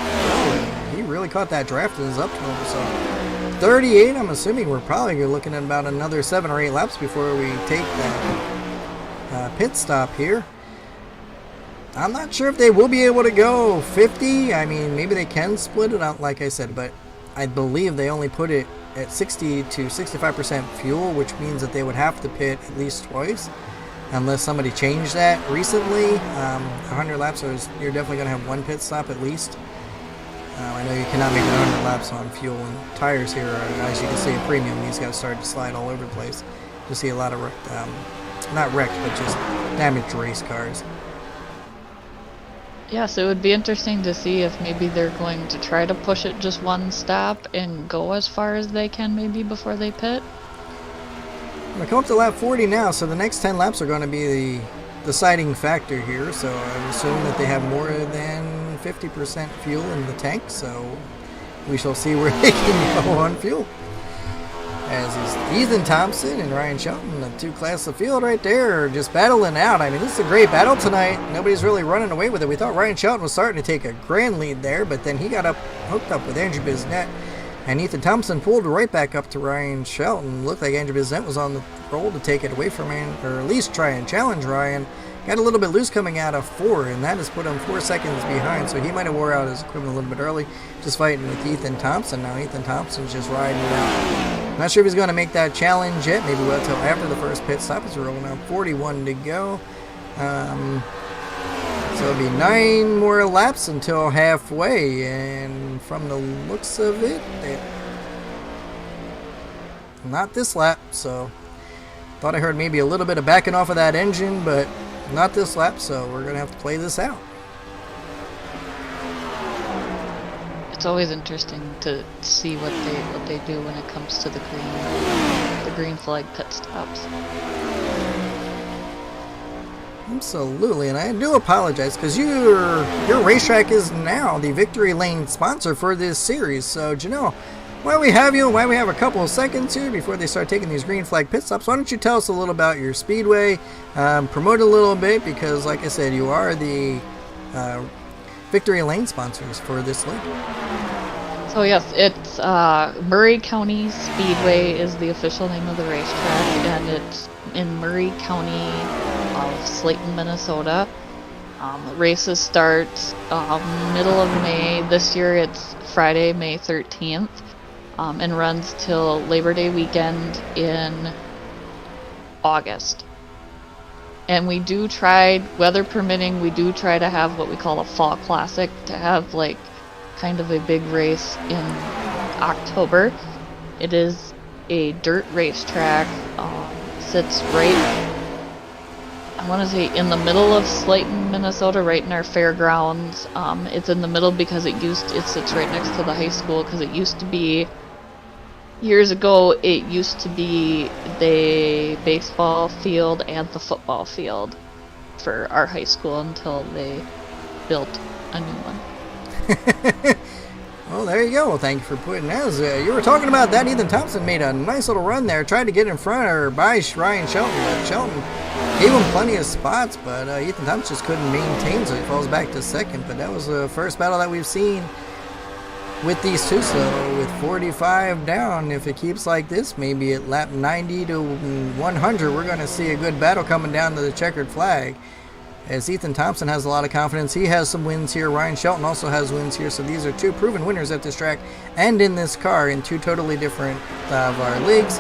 he really caught that draft and is up to him. So 38, I'm assuming we're probably looking at about another 7 or 8 laps before we take that pit stop here. I'm not sure if they will be able to go 50. I mean, maybe they can split it out, like I said, but I believe they only put it at 60 to 65% fuel, which means that they would have to pit at least twice, unless somebody changed that recently. 100 laps, so you're definitely going to have 1 pit stop at least. I know you cannot make 100 laps on fuel, and tires here are, as you can see, a premium. These guys started to slide all over the place. You see a lot of, not wrecked, but just damaged race cars. Yes, it would be interesting to see if maybe they're going to try to push it just 1 stop and go as far as they can maybe before they pit. We're coming up to lap 40 now, so the next 10 laps are going to be the deciding factor here. So I'm assuming that they have more than 50% fuel in the tank, so we shall see where they can go on fuel. As is Ethan Thompson and Ryan Shelton, the 2 class of field right there, just battling out. I mean, this is a great battle tonight. Nobody's really running away with it. We thought Ryan Shelton was starting to take a grand lead there, but then he got hooked up with Andrew Bisnet, and Ethan Thompson pulled right back up to Ryan Shelton. Looked like Andrew Bisnet was on the roll to take it away from him, or at least try and challenge Ryan. Got a little bit loose coming out of 4, and that has put him 4 seconds behind, so he might have wore out his equipment a little bit early, just fighting with Ethan Thompson. Now Ethan Thompson's just riding it out. Not sure if he's going to make that challenge yet. Maybe we'll until after the first pit stop, as we're rolling out 41 to go. So it'll be 9 more laps until halfway, and from the looks of it, not this lap, so thought I heard maybe a little bit of backing off of that engine, but not this lap, so we're going to have to play this out. It's always interesting to see what they do when it comes to the green flag pit stops. Absolutely, and I do apologize because your racetrack is now the Victory Lane sponsor for this series. So Janelle, while we have you, while we have a couple of seconds here before they start taking these green flag pit stops, why don't you tell us a little about your speedway, promote a little bit, because like I said, you are the Victory Lane sponsors for this league. So yes, it's Murray County Speedway is the official name of the racetrack, and it's in Murray County of Slayton, Minnesota. Races start middle of May. This year it's Friday, May 13th, and runs till Labor Day weekend in August. And we do try, weather permitting, we do try to have what we call a fall classic, to have like kind of a big race in October. It is a dirt racetrack, sits right, I want to say in the middle of Slayton, Minnesota, right in our fairgrounds. It's in the middle because it sits right next to the high school, because it used to be, years ago, it used to be the baseball field and the football field for our high school until they built a new one. Well, there you go. Well, thank you for putting that. You were talking about that. Ethan Thompson made a nice little run there, tried to get in front or by Ryan Shelton, but Shelton gave him plenty of spots, but Ethan Thompson just couldn't maintain, so he falls back to second. But that was the first battle that we've seen with these two, so with 45 down, if it keeps like this, maybe at lap 90 to 100, we're going to see a good battle coming down to the checkered flag. As Ethan Thompson has a lot of confidence, he has some wins here. Ryan Shelton also has wins here, so these are 2 proven winners at this track and in this car in 2 totally different of our leagues.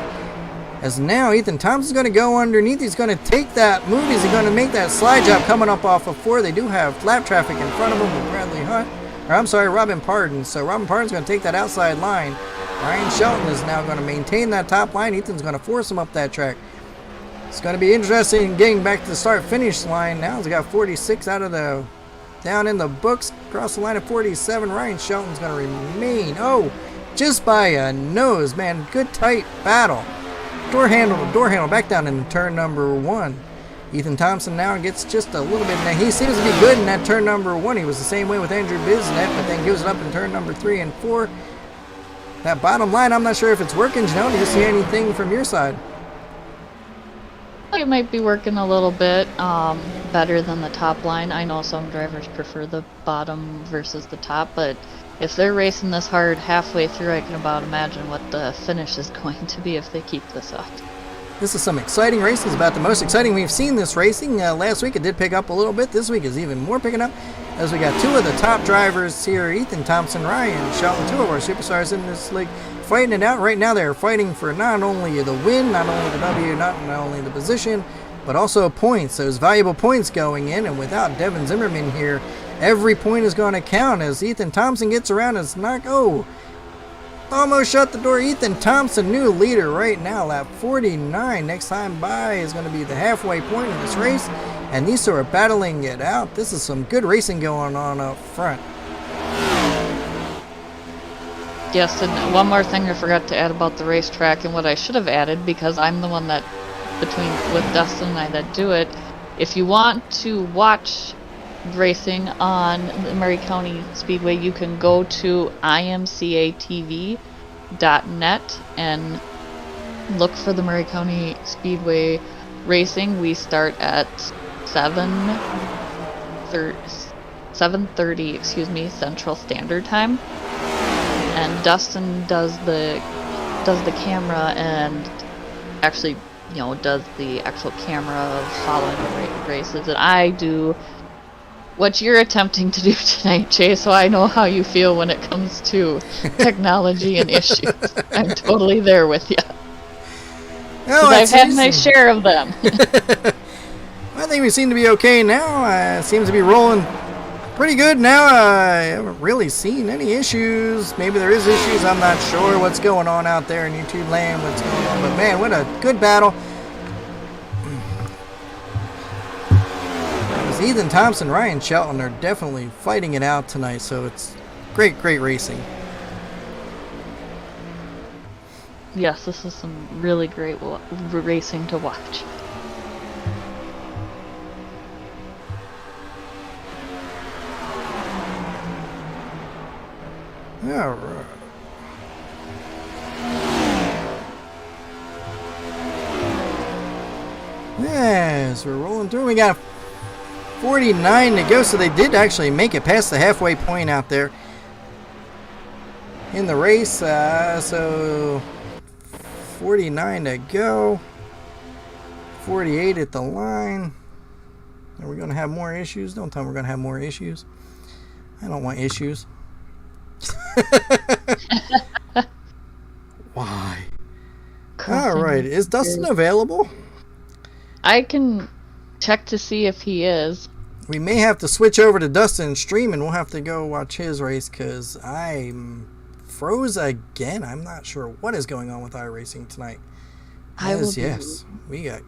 As now Ethan Thompson's going to go underneath. He's going to take that move. He's going to make that slide job coming up off of 4. They do have lap traffic in front of him with Bradley Hunt. Or I'm sorry, Robin Pardon. So Robin Pardon's going to take that outside line. Ryan Shelton is now going to maintain that top line. Ethan's going to force him up that track. It's going to be interesting getting back to the start-finish line. Now he's got 46 out of the down in the books. Across the line at 47. Ryan Shelton's going to remain. Oh, just by a nose, man. Good tight battle. Door handle back down in turn number 1. Ethan Thompson now gets just a little bit. Now he seems to be good in that turn number 1. He was the same way with Andrew Bisnet, but then gives it up in turn number 3 and 4. That bottom line, I'm not sure if it's working. Janelle, do you see anything from your side? It might be working a little bit better than the top line. I know some drivers prefer the bottom versus the top, but if they're racing this hard halfway through, I can about imagine what the finish is going to be if they keep this up. This is some exciting racing. It's about the most exciting we've seen this racing. Last week it did pick up a little bit. This week is even more picking up, as we got two of the top drivers here, Ethan Thompson, Ryan Shelton, two of our superstars in this league, fighting it out. Right now they're fighting for not only the win, not only the W, not only the position, but also points. Those valuable points going in, and without Devin Zimmerman here, every point is going to count as Ethan Thompson gets around. It's not, almost shut the door. Ethan Thompson, new leader right now, lap 49. Next time by is going to be the halfway point of this race, and these two are battling it out. This is some good racing going on up front. Yes, and one more thing I forgot to add about the racetrack, and what I should have added, because I'm the one that, with Dustin and I that do it, if you want to watch racing on the Murray County Speedway, you can go to imcatv.net and look for the Murray County Speedway racing. We start at 7:30 Central Standard Time, and Dustin does the camera and actually does the actual camera of following the races, and I do what you're attempting to do tonight, Jay, so I know how you feel when it comes to technology and issues. I'm totally there with you. Oh, I've had my share of them. I think we seem to be okay now. It seems to be rolling pretty good now. I haven't really seen any issues. Maybe there is issues. I'm not sure what's going on out there in YouTube land, what's going on. But man, what a good battle. Ethan Thompson, Ryan Shelton are definitely fighting it out tonight, so it's great racing. Yes, this is some really great racing to watch. All right. Yes, we're rolling through. We got 49 to go, so they did actually make it past the halfway point out there in the race. So 49 to go, 48 at the line. Are we going to have more issues? Don't tell me we're going to have more issues. I don't want issues. Why? All right, is Dustin available? I can check to see if he is. We may have to switch over to Dustin's stream, and we'll have to go watch his race because I'm froze again. I'm not sure what is going on with iRacing tonight. Yes, we got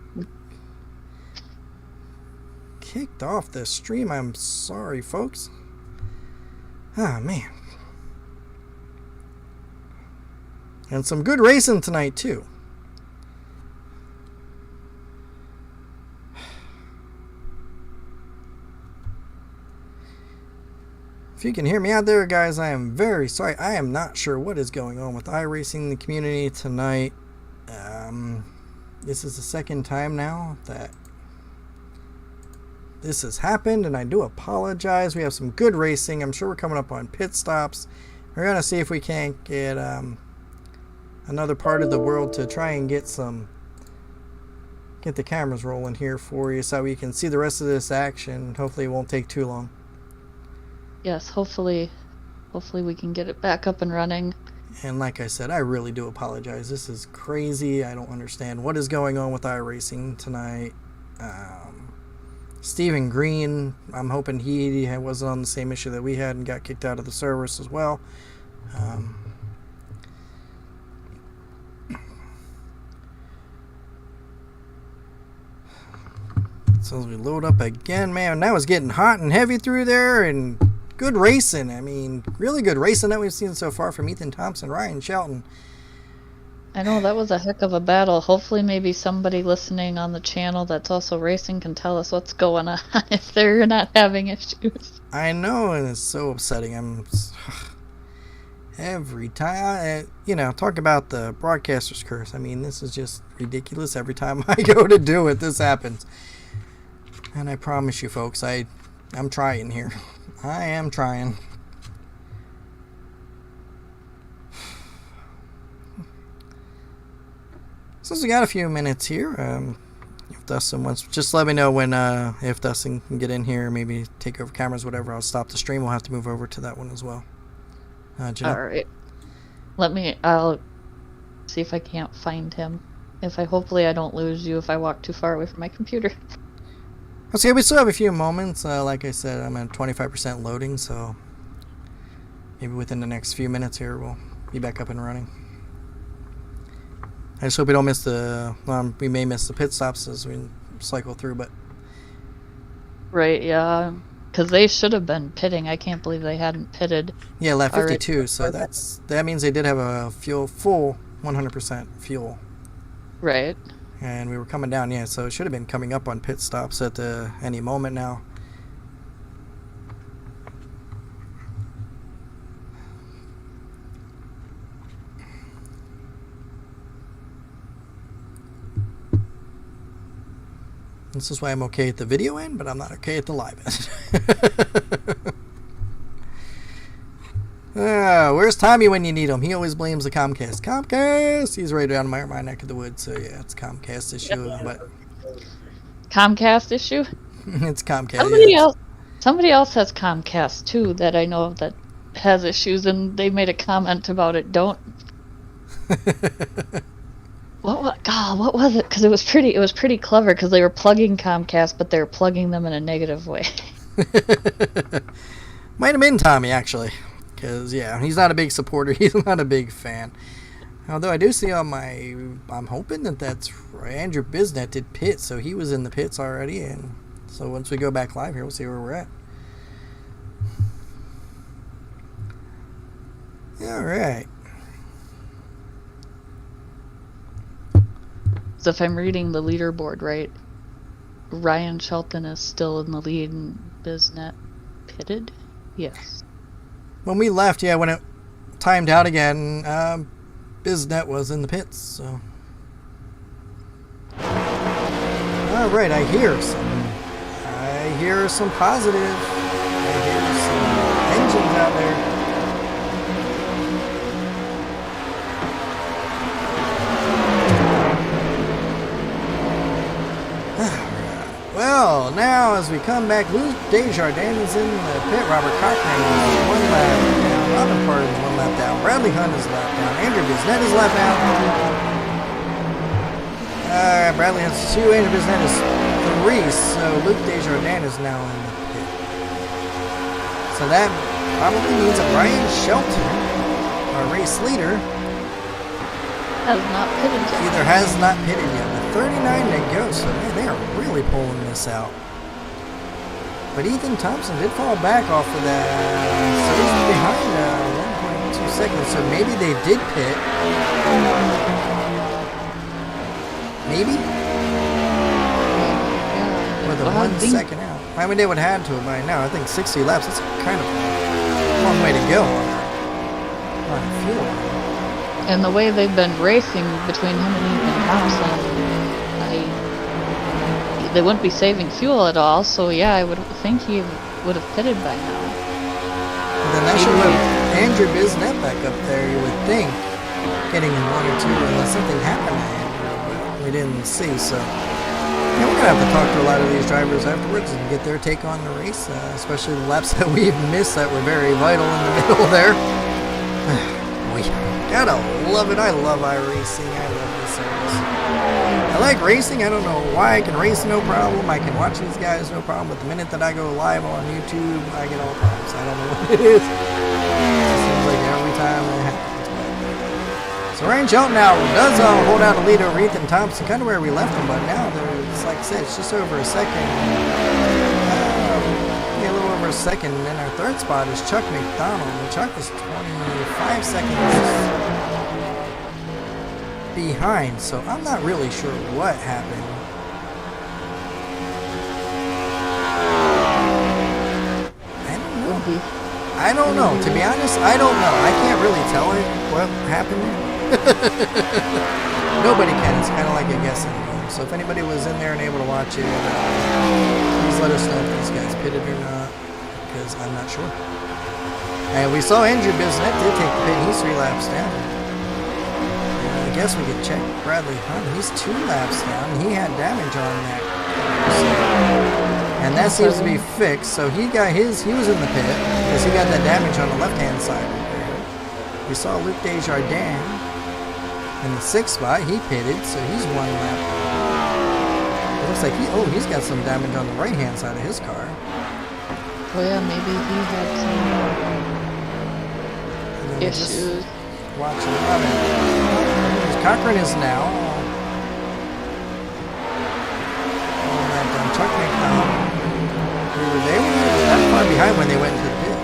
kicked off the stream. I'm sorry, folks. Ah, man. And some good racing tonight, too. If you can hear me out there, guys, I am very sorry. I am not sure what is going on with iRacing in the community tonight. This is the second time now that this has happened, and I do apologize. We have some good racing. I'm sure we're coming up on pit stops. We're going to see if we can't get another part of the world to try and get the cameras rolling here for you so we can see the rest of this action. Hopefully it won't take too long. Yes, hopefully we can get it back up and running. And like I said, I really do apologize. This is crazy. I don't understand what is going on with iRacing tonight. Stephen Green, I'm hoping he wasn't on the same issue that we had and got kicked out of the service as well. So as we load up again, man, that was getting hot and heavy through there, and good racing. I mean, really good racing that we've seen so far from Ethan Thompson, Ryan Shelton. I know that was a heck of a battle. Hopefully maybe somebody listening on the channel that's also racing can tell us what's going on if they're not having issues. I know, and it's so upsetting. Every time, talk about the broadcaster's curse. I mean, this is just ridiculous. Every time I go to do it, this happens. And I promise you, folks, I'm trying here. I am trying. Since we got a few minutes here, if Dustin wants, just let me know when, if Dustin can get in here, maybe take over cameras, whatever. I'll stop the stream. We'll have to move over to that one as well. Alright. I'll see if I can't find him. Hopefully I don't lose you if I walk too far away from my computer. Okay, we still have a few moments. Like I said, I'm at 25% loading, so maybe within the next few minutes here, we'll be back up and running. I just hope we don't miss we may miss the pit stops as we cycle through, but... Right, yeah. Because they should have been pitting. I can't believe they hadn't pitted. Yeah, lap 52, so that means they did have a full 100% fuel. Right. And we were coming down, yeah, so it should have been coming up on pit stops at any moment now. This is why I'm okay at the video end, but I'm not okay at the live end. Where's Tommy when you need him? He always blames the Comcast. Comcast! He's right down my neck of the woods, so yeah, it's Comcast issue. But Comcast issue? It's Comcast. Somebody else has Comcast too that I know of that has issues, and they made a comment about it. Don't. What was it? Because it was pretty clever because they were plugging Comcast, but they were plugging them in a negative way. Might have been Tommy, actually. Because, yeah, he's not a big supporter. He's not a big fan. Although I do see on I'm hoping that's right. Andrew Bisnet did pit, so he was in the pits already. And so once we go back live here, we'll see where we're at. All right. So if I'm reading the leaderboard right, Ryan Shelton is still in the lead and Bisnet pitted? Yes. When we left, yeah, when it timed out again, Bisnet was in the pits, so. Alright, I hear some positive. I hear some engines out there. Well, now as we come back, Luke Desjardins is in the pit. Robert Cochran is 1 lap down. Robin Parton is 1 lap down. Bradley Hunt is lap down. Andrew Bisnet is lap down. Bradley Hunt's 2. Andrew Bisnet is 3. So Luke Desjardins is now in the pit. So that probably means that Ryan Shelton, our race leader, has not pitted yet. Either has not pitted yet. With 39 to go, so man, they are really pulling this out. But Ethan Thompson did fall back off of that. So he's behind 1.2 seconds. So maybe they did pit. Maybe? With a 1 second out. I mean, they would have had to by now. I think 60 laps. That's kind of a long way to go on fuel. And the way they've been racing between him and Ethan Thompson, they wouldn't be saving fuel at all, so yeah, I would think he would have pitted by now. And then that should have Andrew Bisnet back up there, you would think, getting 1 or 2 unless something happened to Andrew, but we didn't see, so yeah, we're going to have to talk to a lot of these drivers afterwards and get their take on the race, especially the laps that we've missed that were very vital in the middle there. Gotta love it. I love iRacing. I love this service. I like racing. I don't know why. I can race no problem. I can watch these guys no problem. But the minute that I go live on YouTube, I get all problems. I don't know what it is. It seems like every time it happens. So Ryan Shelton now does hold out a lead over Ethan Thompson, kind of where we left him. But now there's, like I said, it's just over a second. A little over a second. And then our third spot is Chuck McDonald. And Chuck is 25 seconds behind, so I'm not really sure what happened. I don't know. To be honest, I don't know. I can't really tell it what happened. Nobody can. It's kind of like a guessing game. So if anybody was in there and able to watch it, please let us know if these guys pitted or not, because I'm not sure. And we saw Andrew Bisnet did take the pit. He's 3 laps down. guess we could check Bradley Hunt. He's 2 laps down. He had damage on that. And that seems to be fixed. So he was in the pit because he got that damage on the left-hand side. We saw Luc Desjardins in the 6th spot. He pitted, so he's 1 lap. It looks like he's got some damage on the right-hand side of his car. Oh yeah, maybe he had some issues. Watching Cochran is now. Chuck McDonald. They were that far behind when they went into the pit.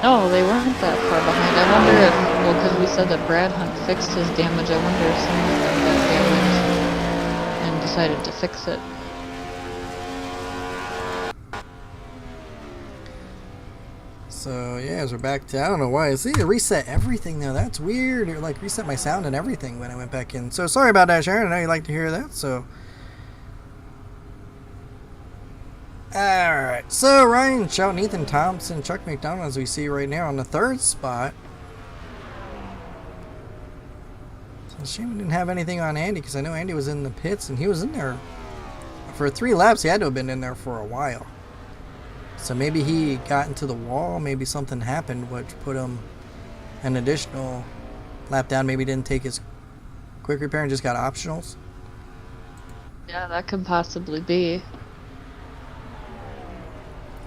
No, they weren't that far behind. I wonder if, well, because we said that Brad Hunt fixed his damage, I wonder if some of them got damaged and decided to fix it. So, yeah, as we're back to, I don't know why. See, it reset everything, though. That's weird. It, like, reset my sound and everything when I went back in. So, sorry about that, Sharon. I know you like to hear that, so... Alright, so Ryan Shelton, Ethan Thompson, Chuck McDonald, as we see right now on the 3rd spot. So shame we didn't have anything on Andy, because I know Andy was in the pits, and he was in there for 3 laps. He had to have been in there for a while. So maybe he got into the wall, maybe something happened which put him an additional lap down. Maybe didn't take his quick repair and just got optionals. Yeah, that could possibly be.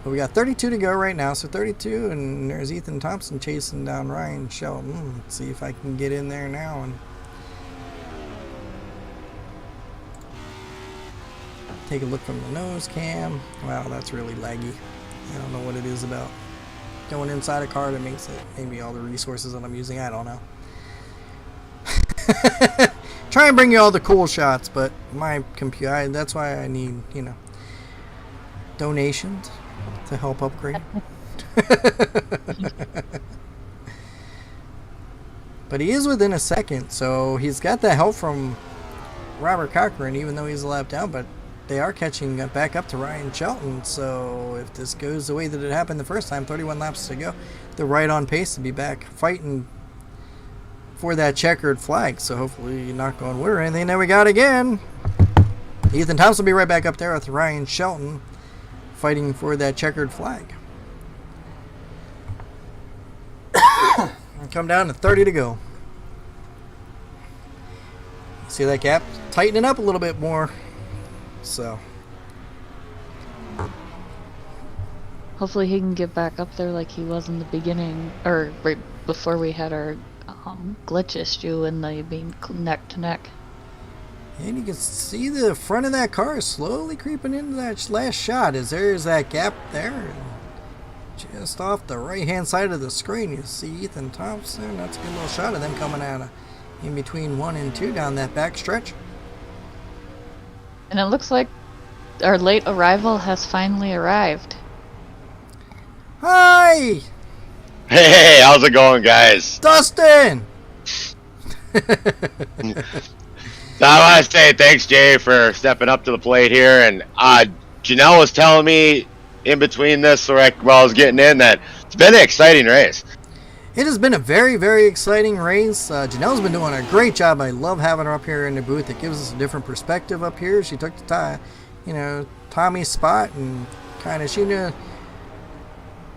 But we got 32 to go right now, so 32, and there's Ethan Thompson chasing down Ryan Shelton. Let's see if I can get in there now and take a look from the nose cam. Wow, that's really laggy. I don't know what it is about going inside a car that makes it. Maybe all the resources that I'm using, I don't know. Try and bring you all the cool shots, but my computer, that's why I need, donations to help upgrade. But he is within a second, so he's got the help from Robert Cochran, even though he's a lap down, but they are catching back up to Ryan Shelton. So if this goes the way that it happened the first time, 31 laps to go, they're right on pace to be back fighting for that checkered flag. So hopefully knock on wood or anything. There we got again. Ethan Thompson will be right back up there with Ryan Shelton fighting for that checkered flag. And come down to 30 to go. See that gap? Tightening up a little bit more. So hopefully he can get back up there like he was in the beginning, or right before we had our glitch issue and they being neck to neck. And you can see the front of that car is slowly creeping into that last shot. As there's that gap there. Just off the right hand side of the screen, you see Ethan Thompson. That's a good little shot of them coming out of in between 1 and 2 down that back stretch. And it looks like our late arrival has finally arrived. Hi! Hey, how's it going, guys? Dustin! So I want to say thanks, Jay, for stepping up to the plate here. And Janelle was telling me in between this, while I was getting in, that it's been an exciting race. It has been a very, very exciting race. Janelle's been doing a great job. I love having her up here in the booth. It gives us a different perspective up here. She took the Tommy's spot, and kind of she knew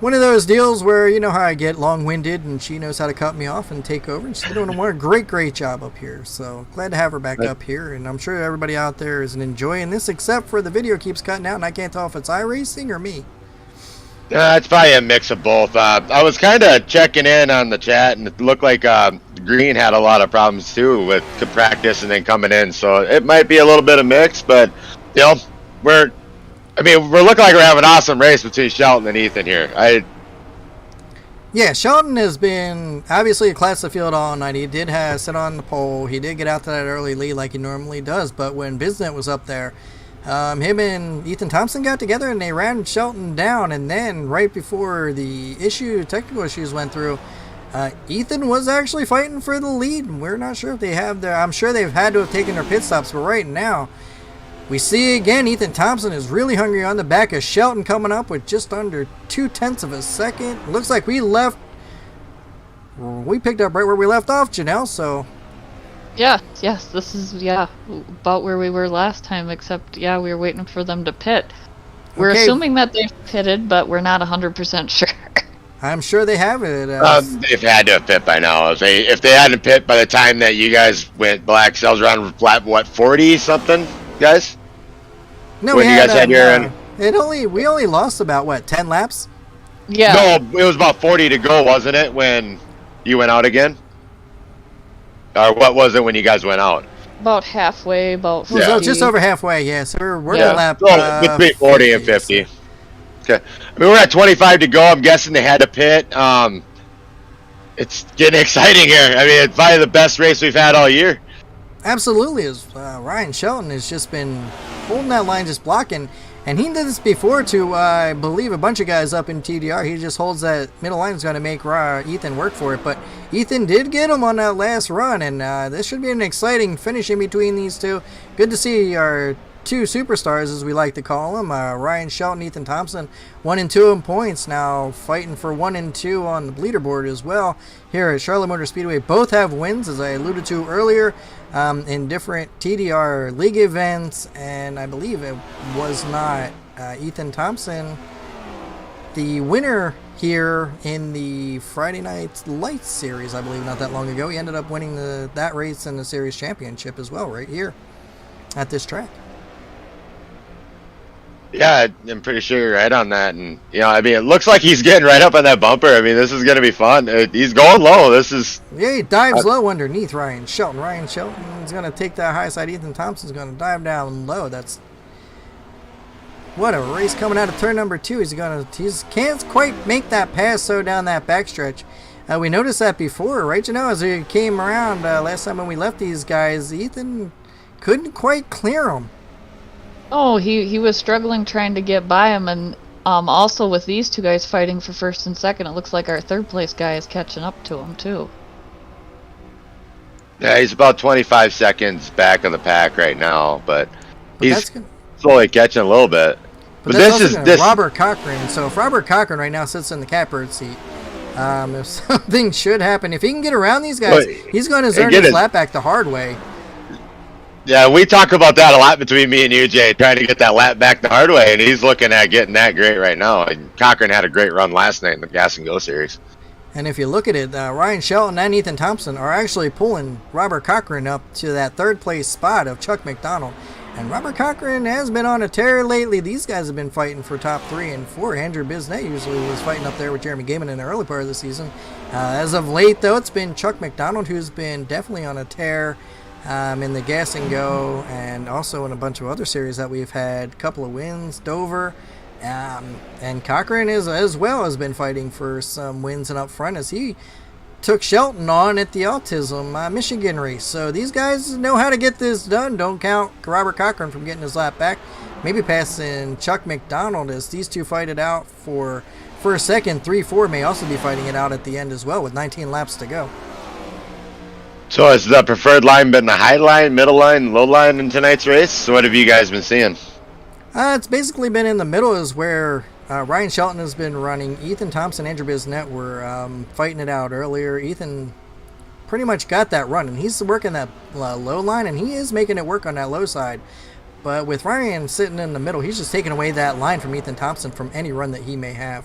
one of those deals where you know how I get long-winded, and she knows how to cut me off and take over. And she's doing a great job up here. So glad to have her back up here, and I'm sure everybody out there is enjoying this, except for the video keeps cutting out, and I can't tell if it's iRacing or me. It's probably a mix of both. I was kind of checking in on the chat, and it looked like Green had a lot of problems too with practice and then coming in. So it might be a little bit of mix, but we're looking like we're having an awesome race between Shelton and Ethan here. Yeah, Shelton has been obviously a class of field all night. He did sit on the pole. He did get out to that early lead like he normally does. But when Biznet was up there, him and Ethan Thompson got together and they ran Shelton down. And then right before the technical issues went through, Ethan was actually fighting for the lead. We're not sure if they have I'm sure they've had to have taken their pit stops. But right now, we see again Ethan Thompson is really hungry on the back of Shelton, coming up with just under 0.2 of a second. Looks like we picked up right where we left off, Janelle. So Yes, this is, about where we were last time, except, we were waiting for them to pit. We're Okay. assuming that they've pitted, but we're not 100% sure. I'm sure they have it. They've had to have pit by now. If they hadn't pit by the time that you guys went black, cells around lap, what, 40 something, guys? No, when you guys had your we only lost about what, 10 laps? Yeah. No, it was about 40 to go, wasn't it, when you went out again? Or what was it when you guys went out? About halfway, about 50. So just over halfway, yeah. So we're Yeah. at lap Between 40 and 50. Okay. I mean, we're at 25 to go. I'm guessing they had to pit. It's getting exciting here. I mean, it's probably the best race we've had all year. Absolutely. As Ryan Shelton has just been holding that line, just blocking. And he did this before to, I believe, a bunch of guys up in TDR. He just holds that middle line, is going to make Ethan work for it. But Ethan did get him on that last run, and this should be an exciting finish in between these two. Good to see our two superstars, as we like to call them, Ryan Shelton, Ethan Thompson, 1 and 2 in points, now fighting for 1 and 2 on the leaderboard as well here at Charlotte Motor Speedway. Both have wins, as I alluded to earlier, in different TDR league events, and I believe it was not Ethan Thompson the winner here in the Friday Night Lights series, I believe, not that long ago. He ended up winning that race in the series championship as well, right here at this track. Yeah, I'm pretty sure you're right on that. And, I mean, it looks like he's getting right up on that bumper. I mean, this is going to be fun. He's going low. Yeah, he dives low underneath Ryan Shelton. Ryan Shelton is going to take that high side. Ethan Thompson's going to dive down low. What a race coming out of turn number 2. He can't quite make that pass down that backstretch. We noticed that before, right? As he came around last time when we left these guys, Ethan couldn't quite clear him. Oh, he was struggling trying to get by him, and also with these two guys fighting for first and second, it looks like our third place guy is catching up to him too. Yeah, he's about 25 seconds back of the pack right now, but he's that's slowly catching a little bit. But this is Robert Cochran. So if Robert Cochran right now sits in the catbird seat, if something should happen, if he can get around these guys, he's going to earn his lap back the hard way. Yeah, we talk about that a lot between me and you, Jay, trying to get that lap back the hard way, and he's looking at getting that great right now. And Cochran had a great run last night in the Gas and Go series. And if you look at it, Ryan Shelton and Ethan Thompson are actually pulling Robert Cochran up to that third place spot of Chuck McDonald. And Robert Cochran has been on a tear lately. These guys have been fighting for top 3 and 4. Andrew Bisnet usually was fighting up there with Jeremy Gaiman in the early part of the season. As of late, though, it's been Chuck McDonald who's been definitely on a tear. In the Gas and Go, and also in a bunch of other series that we've had. A couple of wins, Dover, and Cochran as well has been fighting for some wins and up front as he took Shelton on at the Autism Michigan race. So these guys know how to get this done. Don't count Robert Cochran from getting his lap back. Maybe passing Chuck McDonald as these two fight it out for a second. 3-4 may also be fighting it out at the end as well with 19 laps to go. So has the preferred line been the high line, middle line, low line in tonight's race? So what have you guys been seeing? It's basically been in the middle is where Ryan Shelton has been running. Ethan Thompson, Andrew Bisnet were fighting it out earlier. Ethan pretty much got that run, and he's working that low line, and he is making it work on that low side. But with Ryan sitting in the middle, he's just taking away that line from Ethan Thompson from any run that he may have.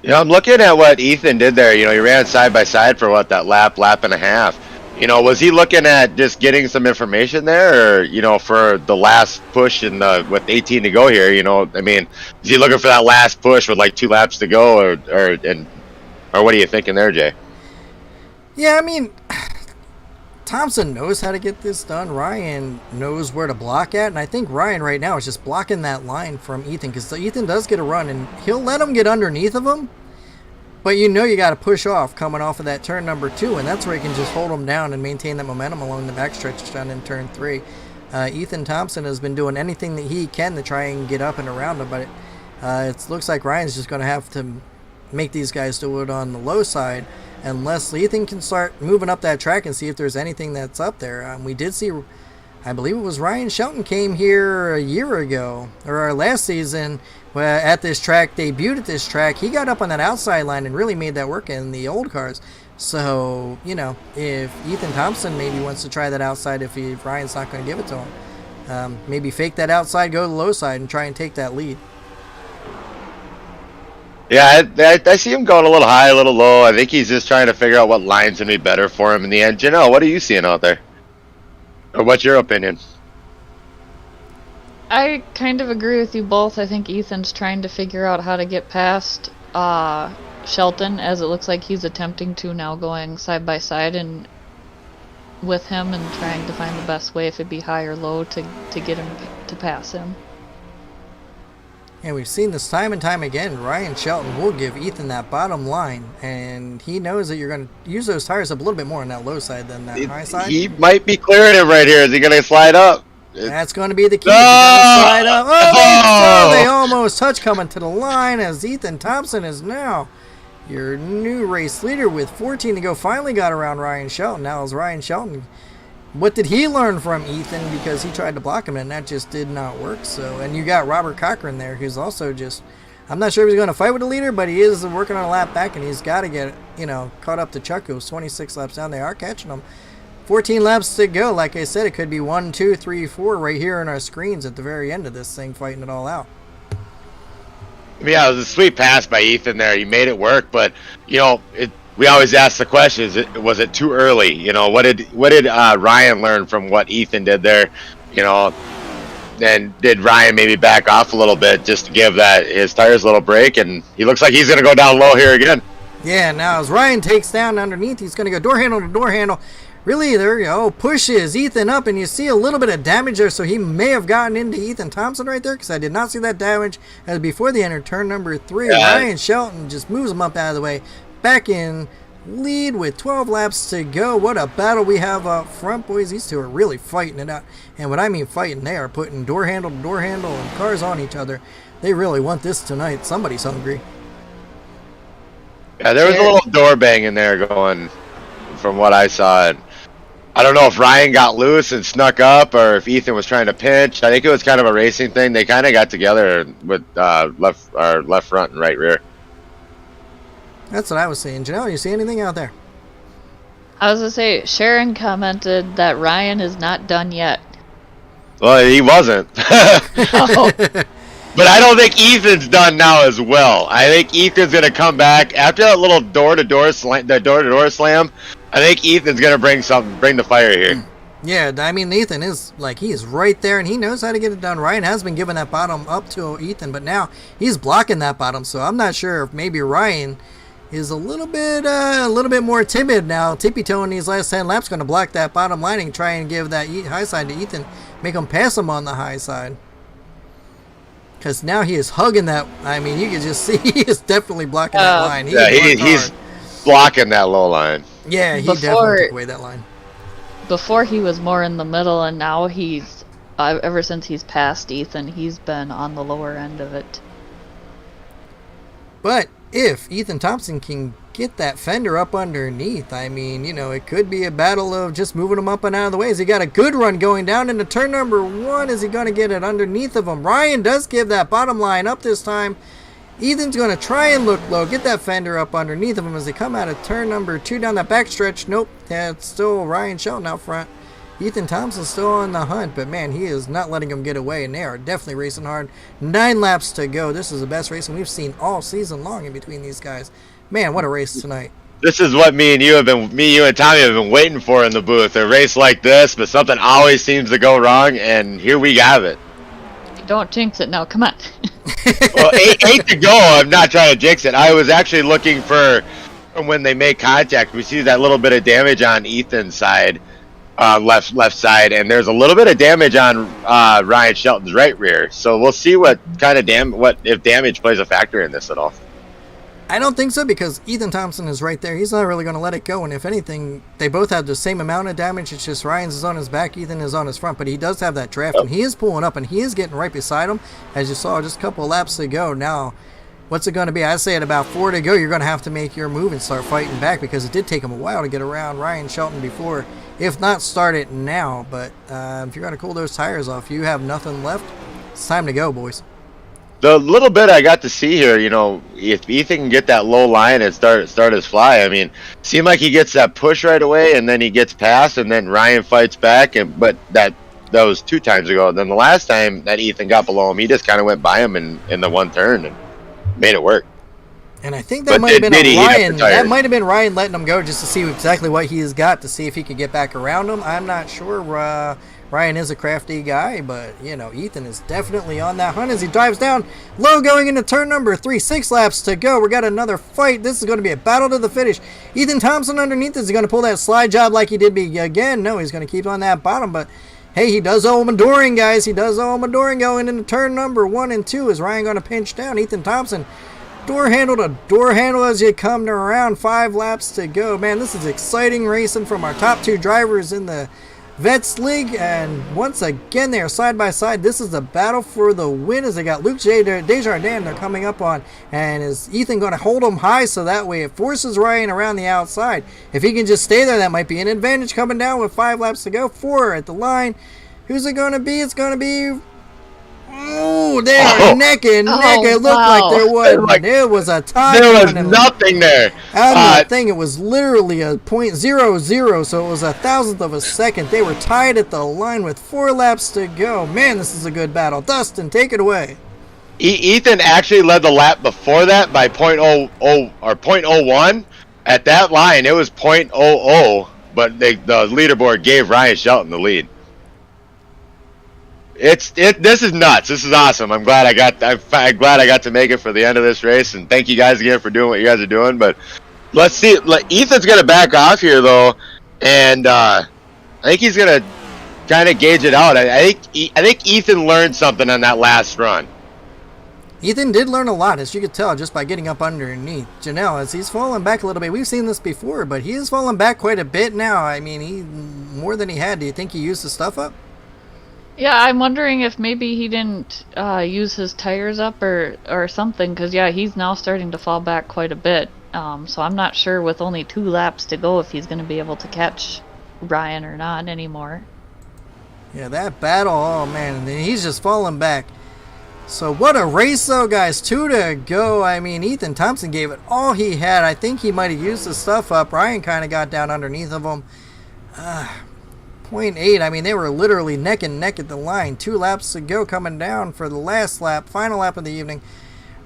I'm looking at what Ethan did there. He ran side by side for that lap and a half. Was he looking at just getting some information there, or, for the last push with 18 to go here, I mean, is he looking for that last push with 2 laps to go, or what are you thinking there, Jay? Yeah, I mean, Thompson knows how to get this done. Ryan knows where to block at, and I think Ryan right now is just blocking that line from Ethan, because Ethan does get a run, and he'll let him get underneath of him. But you got to push off coming off of that turn number 2, and that's where you can just hold them down and maintain that momentum along the backstretch down in turn 3. Ethan Thompson has been doing anything that he can to try and get up and around him, but it looks like Ryan's just going to have to make these guys do it on the low side unless Ethan can start moving up that track and see if there's anything that's up there. We did see, I believe it was Ryan Shelton came here a year ago, or last season, at this track, debuted at this track. He got up on that outside line and really made that work in the old cars. So, you know, if Ethan Thompson maybe wants to try that outside, if Ryan's not going to give it to him, maybe fake that outside, go to the low side, and try and take that lead. Yeah, I see him going a little high, a little low. I think he's just trying to figure out what line's going to be better for him in the end. Janelle, what are you seeing out there? Or what's your opinion? I kind of agree with you both. I think Ethan's trying to figure out how to get past Shelton, as it looks like he's attempting to now, going side by side and with him and trying to find the best way, if it be high or low, to get him to pass him. And we've seen this time and time again. Ryan Shelton will give Ethan that bottom line, and he knows that you're going to use those tires up a little bit more on that low side than that high side. He might be clearing him right here. Is he going to slide up? That's going to be the key. Slide up. Oh, they almost touch coming to the line, as Ethan Thompson is now your new race leader with 14 to go. Finally got around Ryan Shelton. Now is Ryan Shelton. What did he learn from Ethan? Because he tried to block him and that just did not work. So, and you got Robert Cochran there, who's also just, I'm not sure if he's going to fight with the leader, but he is working on a lap back, and he's got to get, you know, caught up to Chuck, who's 26 laps down. They are catching him. 14 laps to go. Like I said, it could be 1, 2, 3, 4 right here on our screens at the very end of this thing, fighting it all out. Yeah, it was a sweet pass by Ethan there. He made it work, but, you know, we always ask the question, was it too early? You know, what did Ryan learn from what Ethan did there? You know, and did Ryan maybe back off a little bit just to give his tires a little break? And he looks like he's going to go down low here again. Yeah, now as Ryan takes down underneath, he's going to go door handle to door handle. Really, there you go, pushes Ethan up, and you see a little bit of damage there, so he may have gotten into Ethan Thompson right there, because I did not see that damage as before they entered turn number 3. Yeah. Ryan Shelton just moves him up out of the way. Back in lead with 12 laps to go. What a battle we have up front, boys. These two are really fighting it out. And when I mean fighting, they are putting door handle to door handle and cars on each other. They really want this tonight. Somebody's hungry. Yeah, there was a little door bang in there going from what I saw. And I don't know if Ryan got loose and snuck up or if Ethan was trying to pinch. I think it was kind of a racing thing. They kind of got together with left front and right rear. That's what I was saying. Janelle, you see anything out there? I was going to say, Sharon commented that Ryan is not done yet. Well, he wasn't. Oh. But I don't think Ethan's done now as well. I think Ethan's going to come back after that little door-to-door slam. I think Ethan's going to bring the fire here. Yeah, I mean, Ethan is, like, he is right there, and he knows how to get it done. Ryan has been giving that bottom up to Ethan, but now he's blocking that bottom, so I'm not sure if maybe Ryan is a little bit more timid now. Tippy-toeing these last 10 laps, going to block that bottom line and try and give that high side to Ethan, make him pass him on the high side. Because now he is hugging that. I mean, you can just see he is definitely blocking that line. He's blocking that low line. Yeah, he definitely took away that line. Before he was more in the middle, and now he's, ever since he's passed Ethan, he's been on the lower end of it. But if Ethan Thompson can get that fender up underneath, I mean, you know, it could be a battle of just moving him up and out of the way. As he got a good run going down into turn number 1. Is he going to get it underneath of him? Ryan does give that bottom line up this time. Ethan's going to try and look low, get that fender up underneath of him as they come out of turn number 2 down that backstretch. Nope, that's still Ryan Shelton out front. Ethan Thompson's still on the hunt, but man, he is not letting him get away, and they are definitely racing hard. 9 laps to go. This is the best racing we've seen all season long in between these guys. Man, what a race tonight. This is what me, you and Tommy have been waiting for in the booth. A race like this, but something always seems to go wrong, and here we have it. Don't jinx it now, come on. Well, 8 to go. I'm not trying to jinx it. I was actually looking for when they make contact. We see that little bit of damage on Ethan's side, left side, and there's a little bit of damage on Ryan Shelton's right rear. So we'll see what kind of if damage plays a factor in this at all. I don't think so, because Ethan Thompson is right there. He's not really going to let it go, and if anything, they both have the same amount of damage. It's just Ryan's is on his back, Ethan is on his front, but he does have that draft, and he is pulling up, and he is getting right beside him, as you saw just a couple of laps to go. Now, what's it going to be? I'd say at about 4 to go, you're going to have to make your move and start fighting back, because it did take him a while to get around Ryan Shelton before, if not start it now. But if you're going to cool those tires off, you have nothing left. It's time to go, boys. the little bit I got to see here, if Ethan can get that low line and start his fly, I mean, seemed like he gets that push right away, and then he gets past, and then Ryan fights back, but that was 2 times ago. Then the last time that Ethan got below him, he just kind of went by him in the one turn and made it work. And I think that might have been Ryan. That might have been Ryan letting him go just to see exactly what he has got, to see if he could get back around him. I'm not sure. Ryan is a crafty guy, but, Ethan is definitely on that hunt as he drives down low going into turn number 3. 6 laps to go. We got another fight. This is going to be a battle to the finish. Ethan Thompson underneath is going to pull that slide job like he did again. No, he's going to keep on that bottom, but hey, he does owe him a Doring, guys. He does owe him a Doring going into turn number 1 and 2. Is Ryan going to pinch down? Ethan Thompson, door handle to door handle as you come to around 5 laps to go. Man, this is exciting racing from our top 2 drivers in the Vets League, and once again they are side by side. This is a battle for the win as they got Luke Desjardins they're coming up on, and is Ethan going to hold him high so that way it forces Ryan around the outside? If he can just stay there, that might be an advantage coming down with 5 laps to go. 4 at the line. Who's it going to be? It's going to be... Oh, they are neck and neck. It looked like there was a tie. There was nothing there. Out of the thing, it was literally a .00, so it was 1,000th of a second. They were tied at the line with 4 laps to go. Man, this is a good battle. Dustin, take it away. Ethan actually led the lap before that by .00 or .01. At that line, it was .00, but the leaderboard gave Ryan Shelton the lead. This is nuts. This is awesome. I'm glad I got to make it for the end of this race, and thank you guys again for doing what you guys are doing. But let's see. Ethan's gonna back off here though, and I think he's gonna kind of gauge it out. I think Ethan learned something on that last run. Ethan did learn a lot, as you could tell just by getting up underneath Janelle, as he's fallen back a little bit. We've seen this before, but he is falling back quite a bit now. I mean, he more than he had. Do you think he used the stuff up? Yeah, I'm wondering if maybe he didn't use his tires up or something, because, yeah, he's now starting to fall back quite a bit. So I'm not sure with only 2 laps to go if he's going to be able to catch Ryan or not anymore. Yeah, that battle, oh man, he's just falling back. So what a race though, guys. 2 to go. I mean, Ethan Thompson gave it all he had. I think he might have used the stuff up. Ryan kind of got down underneath of him. 0.8, I mean, they were literally neck and neck at the line. 2 laps to go coming down for the last lap, final lap of the evening.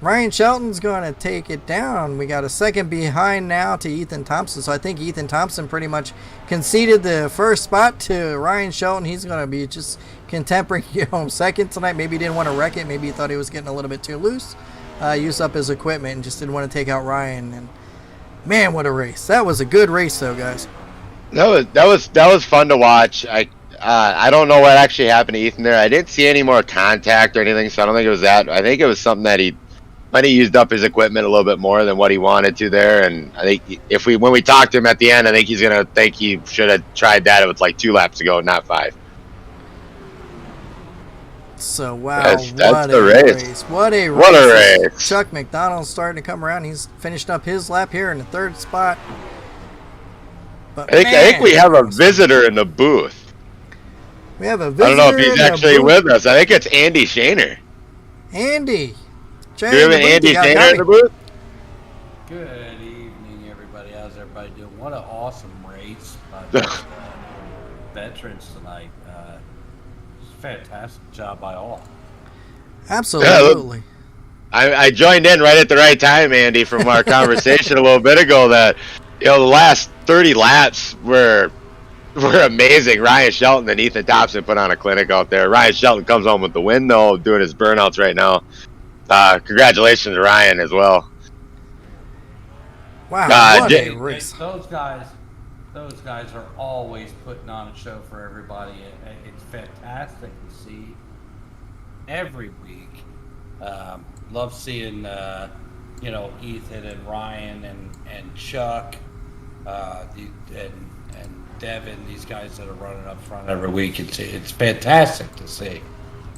Ryan Shelton's going to take it down. We got a second behind now to Ethan Thompson. So I think Ethan Thompson pretty much conceded the first spot to Ryan Shelton. He's going to be just content bringing home second tonight. Maybe he didn't want to wreck it. Maybe he thought he was getting a little bit too loose. Used up his equipment and just didn't want to take out Ryan. And man, what a race. That was a good race though, guys. That was fun to watch. I don't know what actually happened to Ethan there. I didn't see any more contact or anything, so I don't think it was that. I think it was something that he might have used up his equipment a little bit more than what he wanted to there. And I think when we talked to him at the end, I think he's gonna think he should have tried that. It was like 2 laps ago, not 5. So wow, that's what the a race! What a race! Chuck McDonald's starting to come around. He's finished up his lap here in the 3rd spot. But I think we have a visitor in the booth. We have a visitor. I don't know if he's actually with us. I think it's Andy Shaner. Andy. Do we have an Andy Shaner in the booth? Good evening, everybody. How's everybody doing? What an awesome race by veterans tonight. Fantastic job by all. Absolutely. Yeah, I joined in right at the right time, Andy, from our conversation a little bit ago that, the last 30 laps were amazing. Ryan Shelton and Ethan Thompson put on a clinic out there. Ryan Shelton comes home with the win, though, doing his burnouts right now. Congratulations to Ryan as well. Wow, what a race. Those guys are always putting on a show for everybody. It's fantastic to see every week. Love seeing, Ethan and Ryan and Chuck, and Devin, these guys that are running up front every week. It's fantastic to see.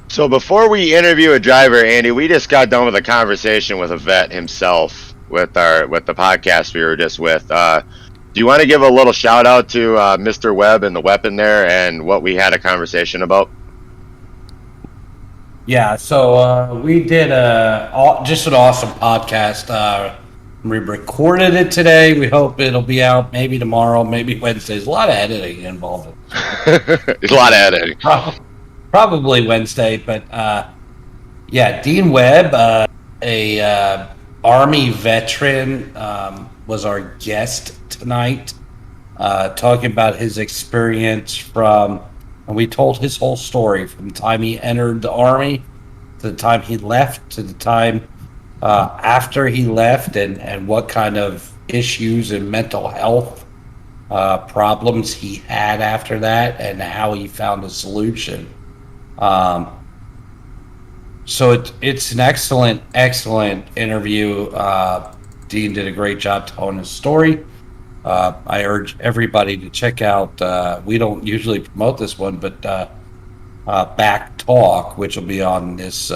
So before we interview a driver, Andy, we just got done with a conversation with a vet himself with the podcast we were just with. Do you want to give a little shout out to Mr. Webb and the weapon there and what we had a conversation about? Yeah, so we did just an awesome podcast. We recorded it today. We hope it'll be out maybe tomorrow, maybe Wednesday. There's a lot of editing involved. There's a lot of editing. Probably Wednesday, but yeah, Dean Webb, a Army veteran, was our guest tonight, talking about his experience and we told his whole story from the time he entered the Army to the time he left to the time after he left, and what kind of issues and mental health problems he had after that, and how he found a solution. So it's an excellent interview. Dean did a great job telling his story. I urge everybody to check out. We don't usually promote this one, but Back Talk, which will be on this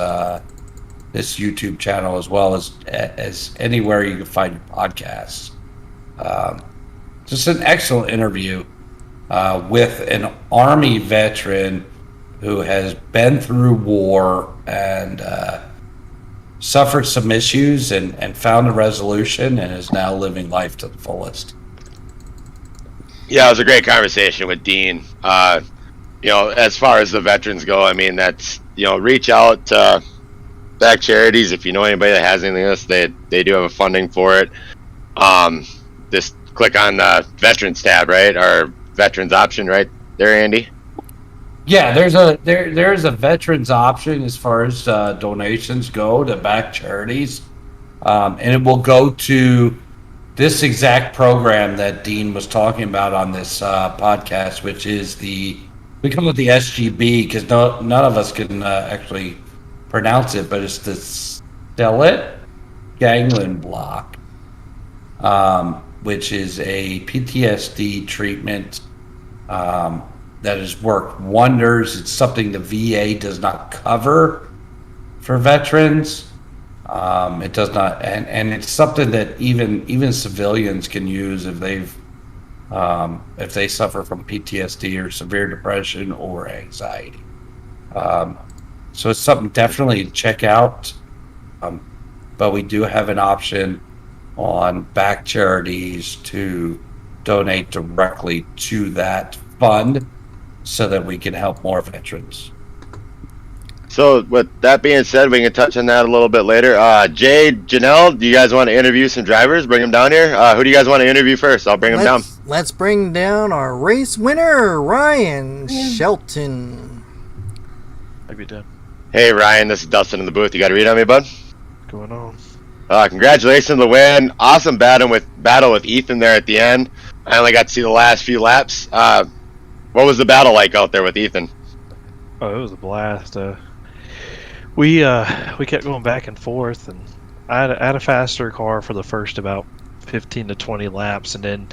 YouTube channel, as well as anywhere you can find your podcasts. Just an excellent interview with an Army veteran who has been through war and suffered some issues and found a resolution, and is now living life to the fullest. Yeah, it was a great conversation with Dean. As far as the veterans go, I mean, that's, reach out to Back Charities if you know anybody that has anything like this. They do have a funding for it. Just click on the veterans tab, right? Or veterans option right there, Andy. Yeah, there's a veterans option as far as donations go to Back Charities, and it will go to this exact program that Dean was talking about on this podcast, which is we call it the SGB because none of us can actually pronounce it, but it's the Stellet Ganglion Block, which is a PTSD treatment that has worked wonders. It's something the VA does not cover for veterans. It does not, and it's something that even civilians can use if they suffer from PTSD or severe depression or anxiety. So it's something definitely to check out. But we do have an option on Back Charities to donate directly to that fund so that we can help more veterans. So with that being said, we can touch on that a little bit later. Jay, Janelle, do you guys want to interview some drivers? Bring them down here. Who do you guys want to interview first? I'll bring them down. Let's bring down our race winner, Ryan Shelton. How you doing? Hey, Ryan, this is Dustin in the booth. You got to read on me, bud? What's going on? Congratulations on the win. Awesome battle with Ethan there at the end. I only got to see the last few laps. What was the battle like out there with Ethan? Oh, it was a blast. We kept going back and forth, and I had a faster car for the first about 15 to 20 laps, and then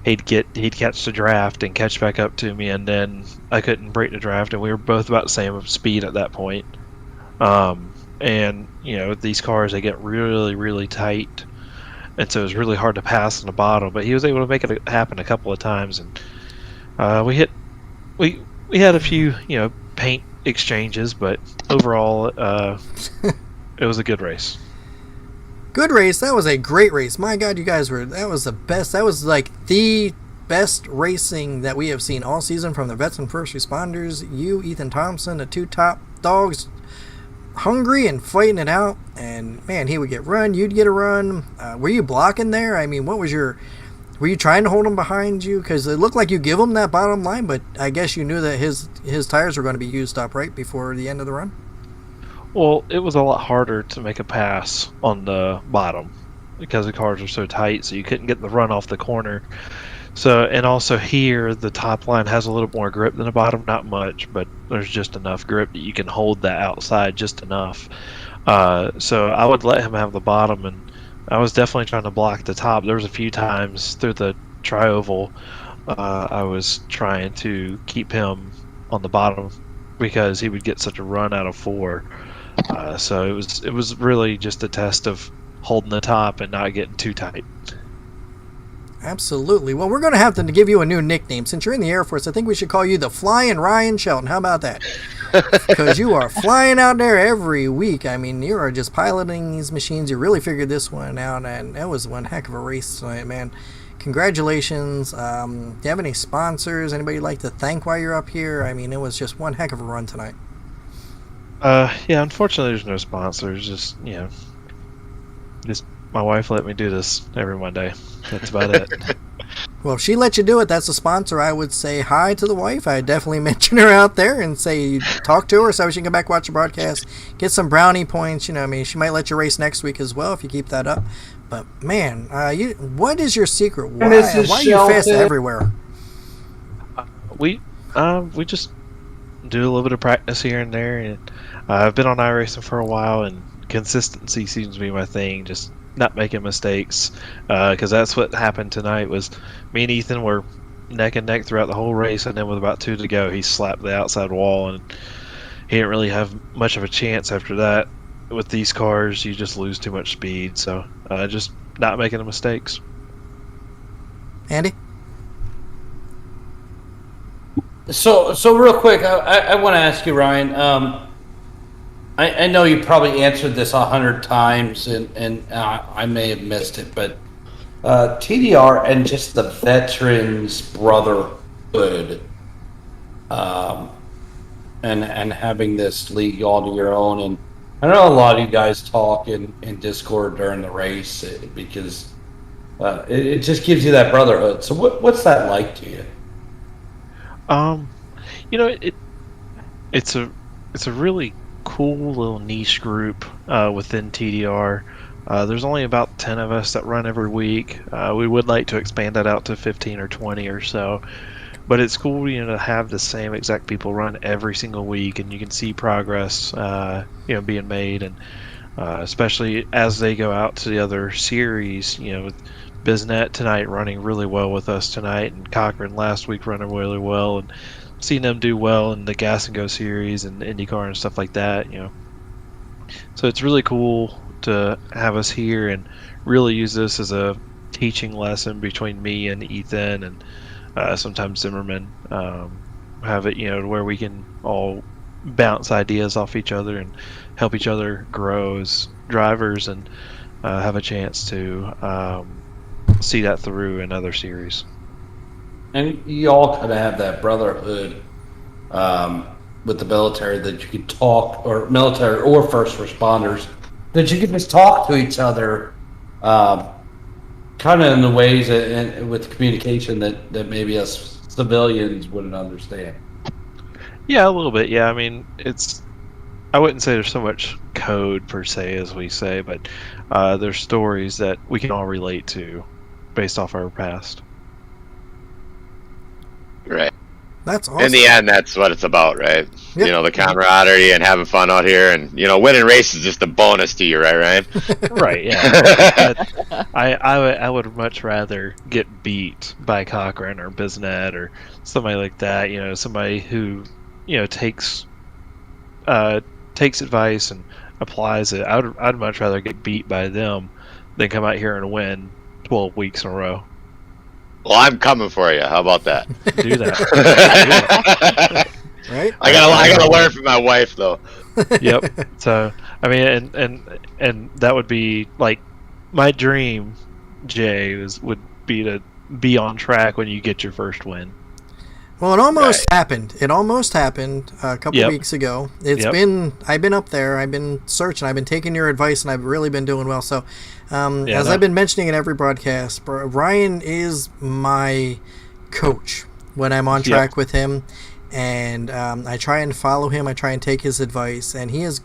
he'd catch the draft and catch back up to me, and then I couldn't break the draft, and we were both about the same speed at that point. And these cars, they get really, really tight, and so it was really hard to pass on the bottom. But he was able to make it happen a couple of times, and we had a few paint exchanges, but overall it was a good race. Good race. That was a great race. My God, you guys that was the best. That was like the best racing that we have seen all season from the vets and first responders. You, Ethan Thompson, the two top dogs, hungry and fighting it out. And man, he would get run, you'd get a run. Were you blocking there? I mean, were you trying to hold him behind you? Because it looked like you give him that bottom line, but I guess you knew that his tires were going to be used up right before the end of the run. Well, it was a lot harder to make a pass on the bottom because the cars were so tight, so you couldn't get the run off the corner. So, and also here, the top line has a little more grip than the bottom, not much, but there's just enough grip that you can hold that outside just enough. So I would let him have the bottom, and I was definitely trying to block the top. There was a few times through the tri-oval I was trying to keep him on the bottom because he would get such a run out of 4. So it was really just a test of holding the top and not getting too tight. Absolutely. Well, we're going to have to give you a new nickname. Since you're in the Air Force, I think we should call you the Flying Ryan Shelton. How about that? Because you are flying out there every week. I mean, you are just piloting these machines. You really figured this one out, and that was one heck of a race tonight, man. Congratulations. Do you have any sponsors? Anybody you'd like to thank while you're up here? I mean, it was just one heck of a run tonight. Yeah, unfortunately there's no sponsors. Just my wife let me do this every Monday. That's about it. Well, if she let you do it, that's a sponsor. I would say hi to the wife. I'd definitely mention her out there and say you talk to her so she can come back watch the broadcast, get some brownie points. I mean, she might let you race next week as well if you keep that up. But man, what is your secret? Why are you fast everywhere? We just do a little bit of practice here and there, and I've been on iRacing for a while, and consistency seems to be my thing. Just not making mistakes, because that's what happened tonight. Was me and Ethan were neck and neck throughout the whole race, and then with about 2 to go, he slapped the outside wall, and he didn't really have much of a chance after that. With these cars, you just lose too much speed, so just not making the mistakes. Andy? So real quick, I want to ask you, Ryan. I know you probably answered this 100 times, and I may have missed it, but TDR and just the veterans brotherhood, and having this league all to your own. And I know a lot of you guys talk in Discord during the race because it just gives you that brotherhood. So what's that like to you? It's a really cool little niche group within TDR. There's only about 10 of us that run every week. We would like to expand that out to 15 or 20 or so, but it's cool, to have the same exact people run every single week, and you can see progress, being made, and especially as they go out to the other series. With Biznet tonight running really well with us tonight, and Cochran last week running really well, and seeing them do well in the Gas and Go series and IndyCar and stuff like that. So it's really cool to have us here and really use this as a teaching lesson between me and Ethan, and sometimes Zimmerman. Have it, to where we can all bounce ideas off each other and help each other grow as drivers, and have a chance to see that through in other series. And you all kind of have that brotherhood with the military, that you can talk, or military or first responders, that you can just talk to each other, kind of in the ways and with communication that maybe us civilians wouldn't understand. Yeah, a little bit. Yeah, I mean, I wouldn't say there's so much code per se as we say, but there's stories that we can all relate to based off our past. Right. That's awesome. In the end, that's what it's about, right? Yep. The camaraderie and having fun out here, and winning races is just a bonus to you, right, Ryan? Right. Yeah. I would much rather get beat by Cochran or Biznet or somebody like that. Somebody who takes advice and applies it. I'd much rather get beat by them than come out here and win 12 weeks in a row. Well, I'm coming for you. How about that? Do that. Right? I gotta learn from my wife, though. Yep. So I mean, and that would be like my dream, Jay, would be to be on track when you get your first win. Well, it almost happened. It almost happened a couple weeks ago. I've been up there. I've been searching. I've been taking your advice, and I've really been doing well. So, I've been mentioning in every broadcast, Ryan is my coach when I'm on track with him, and I try and follow him. I try and take his advice, and he has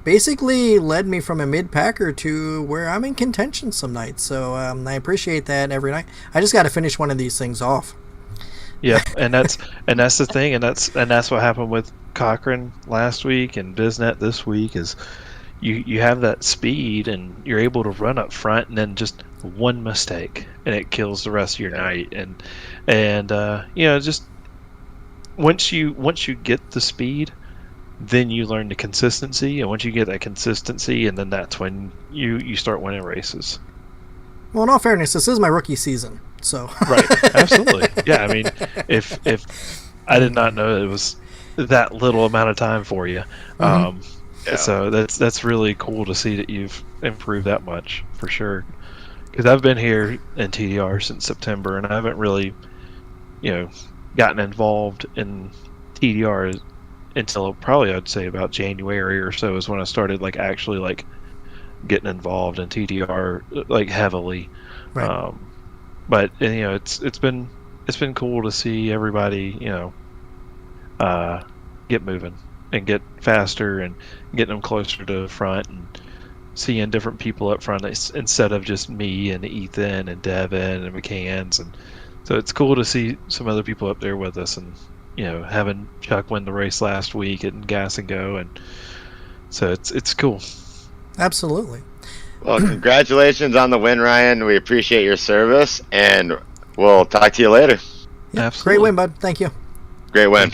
basically led me from a mid-packer to where I'm in contention some nights. So I appreciate that every night. I just got to finish one of these things off. Yeah, and that's the thing, and that's what happened with Cochran last week and Biznet this week. Is you have that speed and you're able to run up front, and then just one mistake and it kills the rest of your night. And just once you get the speed, then you learn the consistency, and once you get that consistency, and then that's when you start winning races. Well, in all fairness, this is my rookie season. So Right. Absolutely. Yeah. I mean, if I did not know it was that little amount of time for you. Yeah. So that's really cool to see that you've improved that much for sure. Because I've been here in TDR since September, and I haven't really, gotten involved in TDR until probably I'd say about January or so is when I started actually getting involved in TDR heavily. Right. But it's been cool to see everybody get moving and get faster and getting them closer to the front and seeing different people up front instead of just me and Ethan and Devin and McCann's. And so it's cool to see some other people up there with us, and having Chuck win the race last week and Gas and Go, and so it's cool. Absolutely. Well, congratulations on the win, Ryan. We appreciate your service, and we'll talk to you later. Yeah, Absolutely. great win, bud. Thank you. Great win.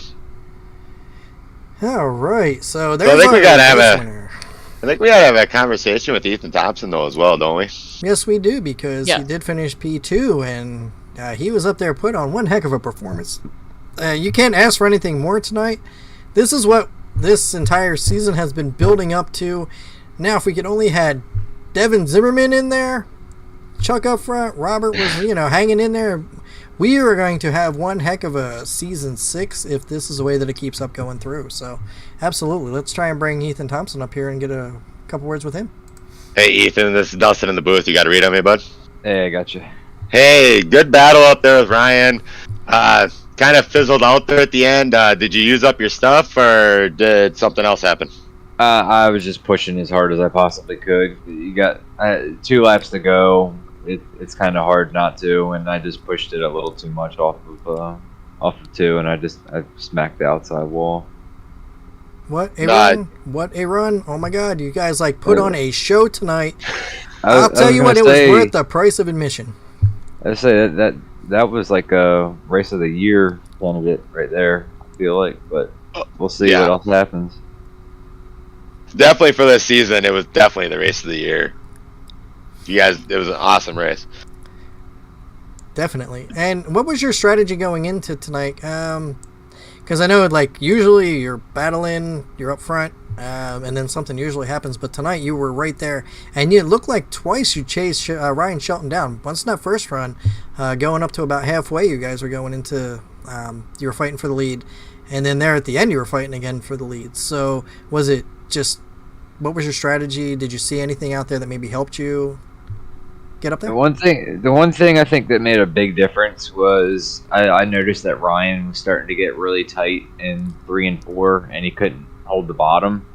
All right, so there's I think we our gotta have race a- winner. I think we gotta have a conversation with Ethan Thompson though as well, don't we? Yes, we do, because Yeah. he did finish P2, and he was up there put on one heck of a performance. You can't ask for anything more tonight. This is what this entire season has been building up to. Now, if we could only had Devin Zimmerman in there, Chuck up front, Robert was, hanging in there, we are going to have one heck of a season 6 if this is the way that it keeps up going through. So, absolutely. Let's try and bring Ethan Thompson up here and get a couple words with him. Hey Ethan, this is Dustin in the booth. You got to read on me, bud. Hey, I got you. Hey, good battle up there with Ryan. Kind of fizzled out there at the end. Did you use up your stuff, or did something else happen? I was just pushing as hard as I possibly could. You got 2 laps to go. It's kind of hard not to, and I just pushed it a little too much off of 2, and I smacked the outside wall. What a Nah. run! What a run! Oh my God, you guys put on a show tonight. I I'll tell you what, it was say, worth the price of admission. I say that was like a race of the year candidate right there. I feel like, but we'll see Yeah. what else happens. Definitely for this season, it was definitely the race of the year. You guys, it was an awesome race. Definitely. And what was your strategy going into tonight? Because I know, usually you're battling, you're up front, and then something usually happens. But tonight you were right there, and it looked like twice you chased Ryan Shelton down. Once in that first run, going up to about halfway, you guys were going into, you were fighting for the lead. And then there at the end, you were fighting again for the lead. So was it just, what was your strategy? Did you see anything out there that maybe helped you get up there? The one thing I think that made a big difference was I noticed that Ryan was starting to get really tight in 3 and 4, and he couldn't hold the bottom.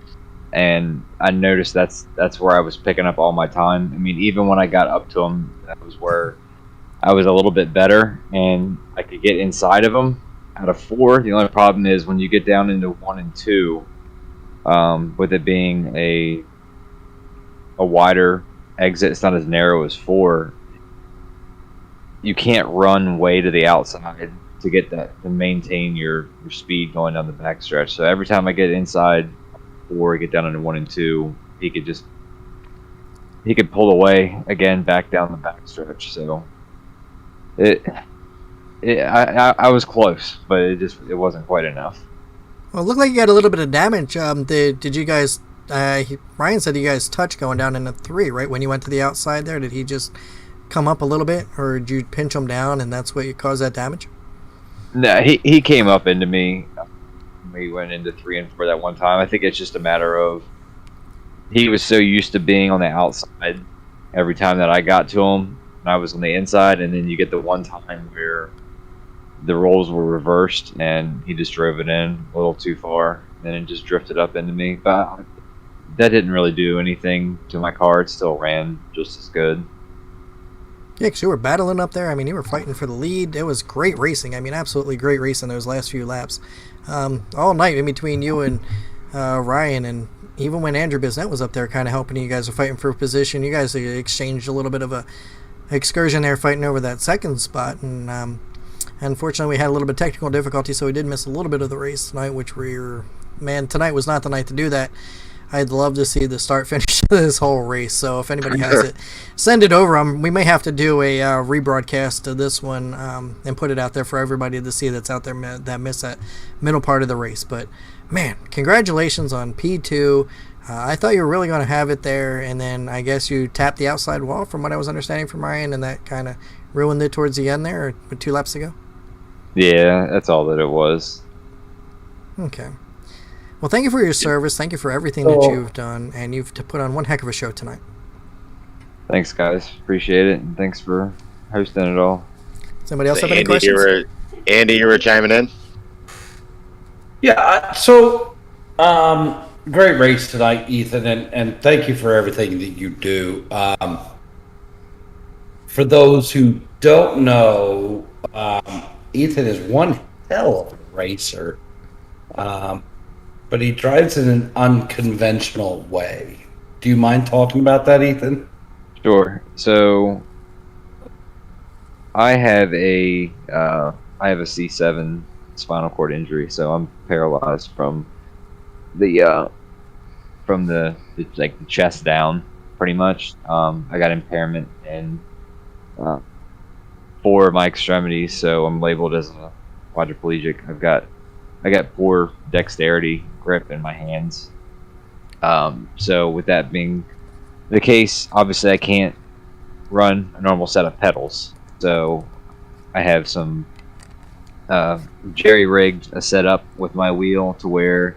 And I noticed that's where I was picking up all my time. I mean, even when I got up to him, that was where I was a little bit better, and I could get inside of him. Out of 4, the only problem is when you get down into 1 and 2, with it being a wider exit, it's not as narrow as 4. You can't run way to the outside to get that to maintain your speed going down the backstretch. So every time I get inside 4, get down into 1 and 2, he could pull away again back down the backstretch. So I was close, but it wasn't quite enough. Well, it looked like you got a little bit of damage. Did you guys? Ryan said you guys touched going down into 3, right? When you went to the outside there, did he just come up a little bit, or did you pinch him down, and that's what you caused that damage? No, he came up into me. We went into 3 and 4 that one time. I think it's just a matter of he was so used to being on the outside every time that I got to him, and I was on the inside, and then you get the one time where the roles were reversed, and he just drove it in a little too far, and it just drifted up into me. But that didn't really do anything to my car. It still ran just as good. Yeah, because you were battling up there. I mean, you were fighting for the lead. It was great racing. I mean, absolutely great racing those last few laps. All night in between you and Ryan, and even when Andrew Bisnet was up there kind of helping you guys were fighting for position. You guys exchanged a little bit of a excursion there fighting over that second spot, and unfortunately we had a little bit of technical difficulty, so we did miss a little bit of the race tonight, which tonight was not the night to do that. I'd love to see the start finish of this whole race. So if anybody has it, send it over. We may have to do a rebroadcast of this one and put it out there for everybody to see that's out there that missed that middle part of the race. But man, congratulations on P2. I thought you were really going to have it there, and then I guess you tapped the outside wall from what I was understanding from Ryan, and that kind of ruined it towards the end there, or 2 laps ago. Yeah, that's all that it was. Okay. Well, thank you for your service. Thank you for everything that you've done, and you've put on one heck of a show tonight. Thanks, guys. Appreciate it, and thanks for hosting it all. Does anybody else have any questions? Andy, you were chiming in? Yeah, great race tonight, Ethan, and thank you for everything that you do. For those who don't know, Ethan is one hell of a racer, but he drives in an unconventional way. Do you mind talking about that, Ethan? Sure. So I have a C7 spinal cord injury, so I'm paralyzed from the chest down, pretty much. I got impairment in 4 of my extremities, so I'm labeled as a quadriplegic. I got poor dexterity grip in my hands. So with that being the case, obviously I can't run a normal set of pedals. So I have some jerry-rigged a setup with my wheel to where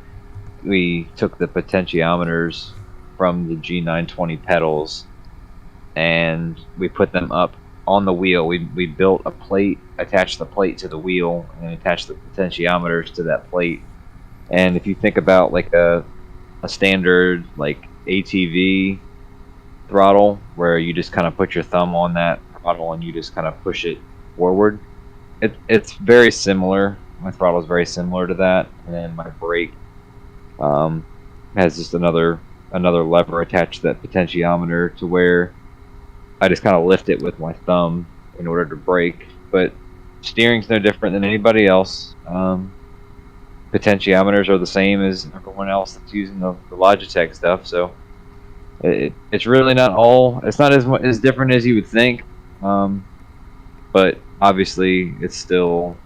we took the potentiometers from the G920 pedals and we put them up on the wheel. We built a plate, attached the plate to the wheel, and attached the potentiometers to that plate. And if you think about like a standard like ATV throttle, where you just kind of put your thumb on that throttle and you just kind of push it forward, it's very similar. My throttle is very similar to that, and then my brake has just another lever attached to that potentiometer to where I just kind of lift it with my thumb in order to brake. But steering's no different than anybody else. Potentiometers are the same as everyone else that's using the Logitech stuff. So it's really not all. It's not as different as you would think. But obviously, it's still,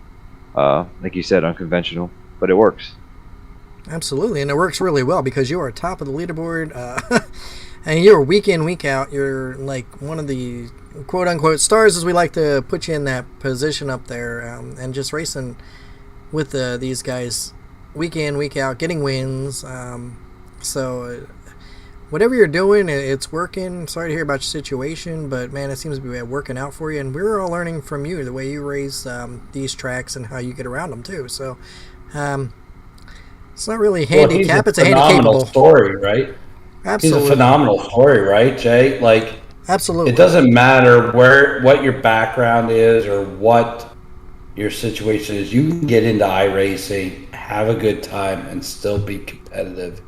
like you said, unconventional. But it works. Absolutely, and it works really well because you are top of the leaderboard. And you're week in, week out. You're like one of the quote-unquote stars, as we like to put you in that position up there, and just racing with these guys week in, week out, getting wins. So whatever you're doing, it's working. Sorry to hear about your situation, but man, it seems to be working out for you. And we're all learning from you, the way you race these tracks and how you get around them too. So it's not really a handicap; it's a handicapable story, right? Absolutely. He's a phenomenal story, right, Jay? Like, absolutely. It doesn't matter what your background is or what your situation is. You can get into iRacing, have a good time, and still be competitive,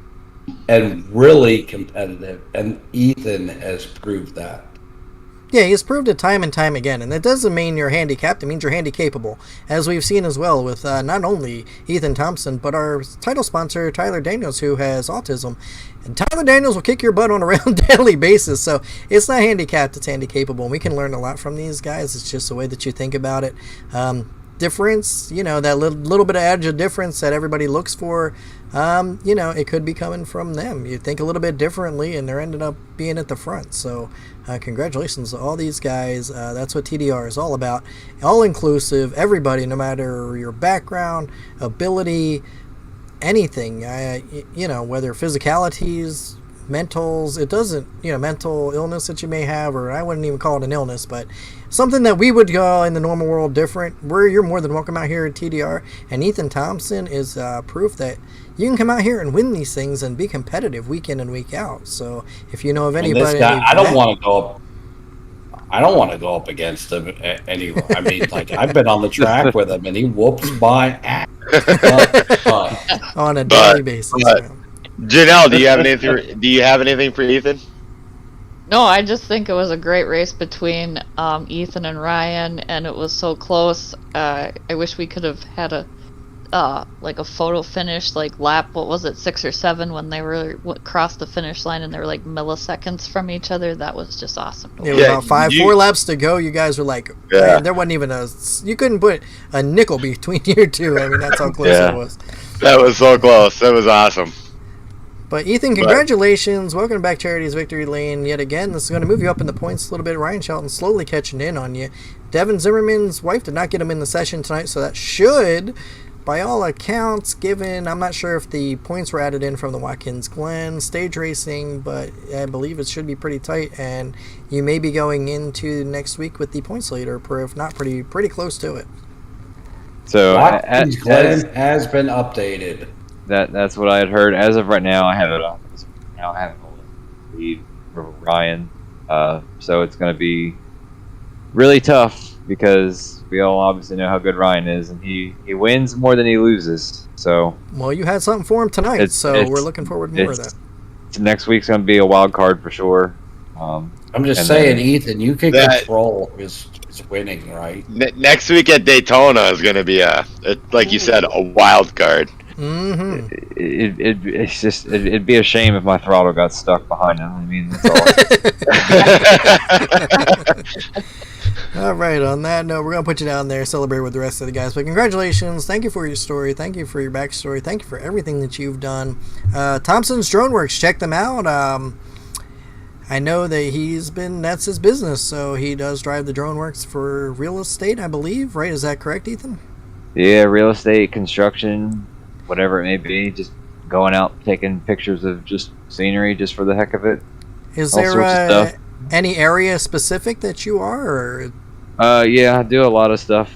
and really competitive. And Ethan has proved that. Yeah, he's proved it time and time again, and that doesn't mean you're handicapped, it means you're handicapable, as we've seen as well with not only Ethan Thompson, but our title sponsor, Tyler Daniels, who has autism. And Tyler Daniels will kick your butt on a daily basis, so it's not handicapped, it's handicapable, and we can learn a lot from these guys. It's just the way that you think about it. Difference, that little bit of edge of difference that everybody looks for, it could be coming from them. You think a little bit differently, and they're ended up being at the front. So congratulations to all these guys. That's what TDR is all about. All inclusive, everybody, no matter your background, ability, anything, whether physicalities, mentals, it doesn't, mental illness that you may have, or I wouldn't even call it an illness, but something that we would go in the normal world different, you're more than welcome out here at TDR. And Ethan Thompson is proof that you can come out here and win these things and be competitive week in and week out. So if you know of anybody, this guy, I don't want to go up against him anyway. I mean, like, I've been on the track with him, and he whoops my ass on a daily basis. Janelle, do you have anything for Ethan? No, I just think it was a great race between Ethan and Ryan, and it was so close. I wish we could have had a like a photo finish, like lap, what was it, 6 or 7, when they were crossed the finish line and they were like milliseconds from each other. That was just awesome. Yeah, with about 4 laps to go, you guys were like, man, there wasn't even you couldn't put a nickel between you two. I mean, that's how close it was. That was so close. That was awesome. But Ethan, congratulations. Welcome back, Charity's Victory Lane yet again. This is going to move you up in the points a little bit. Ryan Shelton slowly catching in on you. Devin Zimmerman's wife did not get him in the session tonight, so that should, by all accounts, given, I'm not sure if the points were added in from the Watkins Glen stage racing, but I believe it should be pretty tight, and you may be going into next week with the points leader, or if not, pretty close to it. So Watkins Glen has been updated. That's what I had heard. As of right now, I have it on. Now I have it on lead for Ryan. So it's going to be really tough because we all obviously know how good Ryan is, and he wins more than he loses. So well, you had something for him tonight, so we're looking forward to more of that. Next week's going to be a wild card for sure. I'm just saying, Ethan, you can control his winning, right? Next week at Daytona is going to be like you said, a wild card. Mm-hmm. It'd be a shame if my throttle got stuck behind him. I mean, that's all. All right, on that note, we're going to put you down there, celebrate with the rest of the guys. But congratulations. Thank you for your story. Thank you for your backstory. Thank you for everything that you've done. Thompson's Drone Works, check them out. I know that that's his business, so he does drive the Drone Works for real estate, I believe, right? Is that correct, Ethan? Yeah, real estate, construction, whatever it may be, just going out taking pictures of just scenery just for the heck of it. Is there any area specific that you are? Or? Yeah, I do a lot of stuff.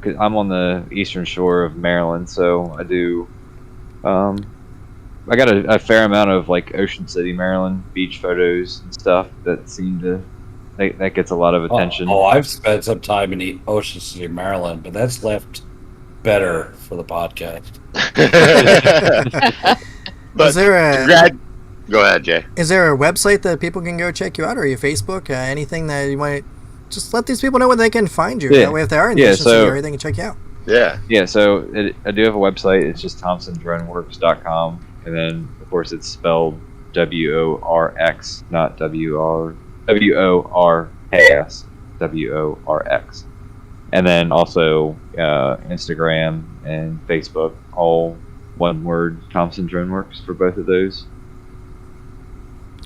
'Cause I'm on the eastern shore of Maryland, so I do. I got a fair amount of like Ocean City, Maryland beach photos and stuff that seem to that gets a lot of attention. I've spent some time in Ocean City, Maryland, but that's left better for the podcast. But is there go ahead, Jay. Is there a website that people can go check you out, or your Facebook? Anything that you might just let these people know where they can find you. That way, if they are in the Ocean City area, they can check you out. Yeah. So I do have a website. It's just ThompsonDroneWorks.com, and then of course it's spelled WORX, not WORKS, WORX. And then also Instagram and Facebook, all one word, Thompson Drone Works for both of those.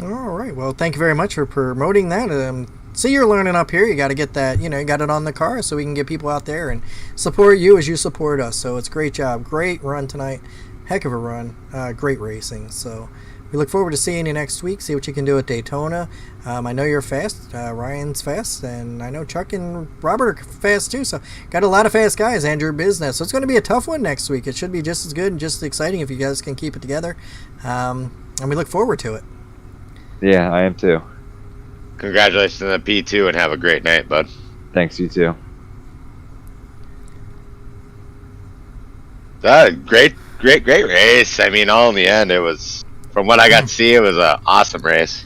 All right. Well, thank you very much for promoting that. See, you're learning up here. You got to get that, you got it on the car so we can get people out there and support you as you support us. So it's a great job. Great run tonight. Heck of a run. Great racing. So we look forward to seeing you next week. See what you can do at Daytona. I know you're fast. Ryan's fast. And I know Chuck and Robert are fast too. So got a lot of fast guys. Andrew Business. So it's going to be a tough one next week. It should be just as good and just as exciting if you guys can keep it together. And we look forward to it. Yeah, I am too. Congratulations on the P2 and have a great night, bud. Thanks, you too. Great race. I mean, all in the end, it was, from what I got to see, it was an awesome race.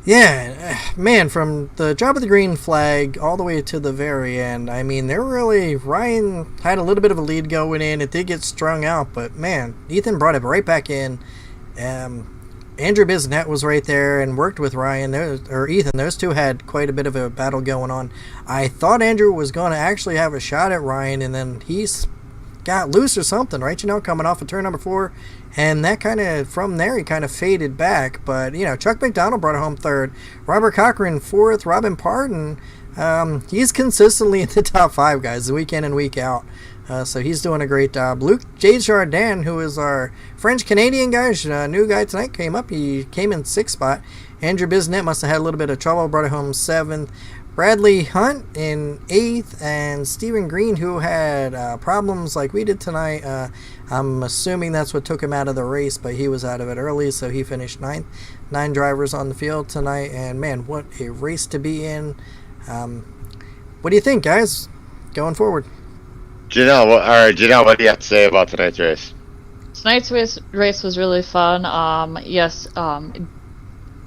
Yeah, man, from the drop of the green flag all the way to the very end, I mean, Ryan had a little bit of a lead going in. It did get strung out, but man, Ethan brought it right back in. Andrew Bisnet was right there and worked with Ryan, or Ethan. Those two had quite a bit of a battle going on. I thought Andrew was going to actually have a shot at Ryan, and then he's got loose or something, right? Coming off of turn number 4. And that kind of, from there, he kind of faded back. But, Chuck McDonald brought it home 3rd. Robert Cochran 4th. Robin Pardon, he's consistently in the top 5, guys, week in and week out. So he's doing a great job. Luc Desjardins, who is our French-Canadian guy, new guy tonight, came up. He came in 6th spot. Andrew Bisnet must have had a little bit of trouble, brought it home 7th. Bradley Hunt in 8th, and Stephen Green, who had problems like we did tonight. I'm assuming that's what took him out of the race, but he was out of it early, so he finished 9th. 9 drivers on the field tonight, and man, what a race to be in. What do you think, guys, going forward? Janelle, what do you have to say about tonight's race? Tonight's race was really fun. Yes,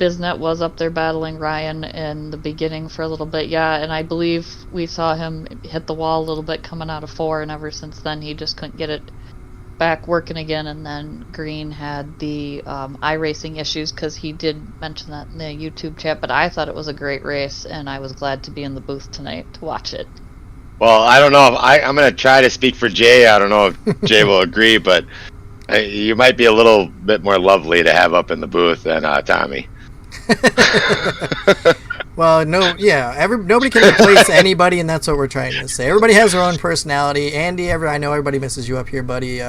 Biznet was up there battling Ryan in the beginning for a little bit, yeah, and I believe we saw him hit the wall a little bit coming out of 4, and ever since then he just couldn't get it back working again. And then Green had the iRacing issues, because he did mention that in the YouTube chat, but I thought it was a great race, and I was glad to be in the booth tonight to watch it. Well, I don't know if I'm going to try to speak for Jay. I don't know if Jay will agree, but you might be a little bit more lovely to have up in the booth than Tommy. Well, nobody can replace anybody, and that's what we're trying to say. Everybody has their own personality. Andy, I know everybody misses you up here, buddy.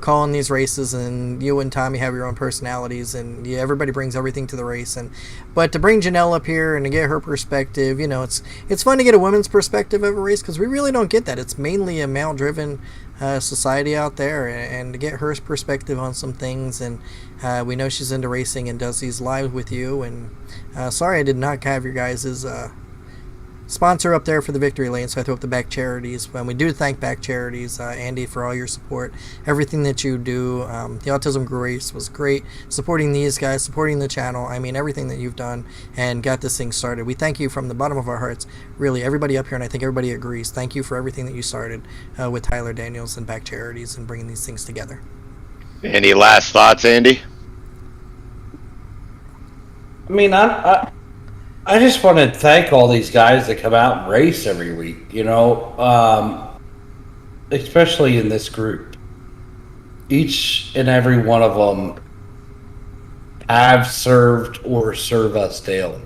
Calling these races, and you and Tommy have your own personalities, and everybody brings everything to the race. But to bring Janelle up here and to get her perspective, it's fun to get a woman's perspective of a race, because we really don't get that. It's mainly a male-driven society out there, and to get her perspective on some things. And we know she's into racing and does these live with you. And sorry I did not have your guys' sponsor up there for the victory lane, so I threw up the Back Charities. And we do thank Back Charities, Andy, for all your support, everything that you do. The Autism Race was great, supporting these guys, supporting the channel. I mean, everything that you've done and got this thing started. We thank you from the bottom of our hearts, really, everybody up here, and I think everybody agrees. Thank you for everything that you started with Tyler Daniels and Back Charities and bringing these things together. Any last thoughts, Andy? I mean, I just want to thank all these guys that come out and race every week, especially in this group. Each and every one of them have served or serve us daily,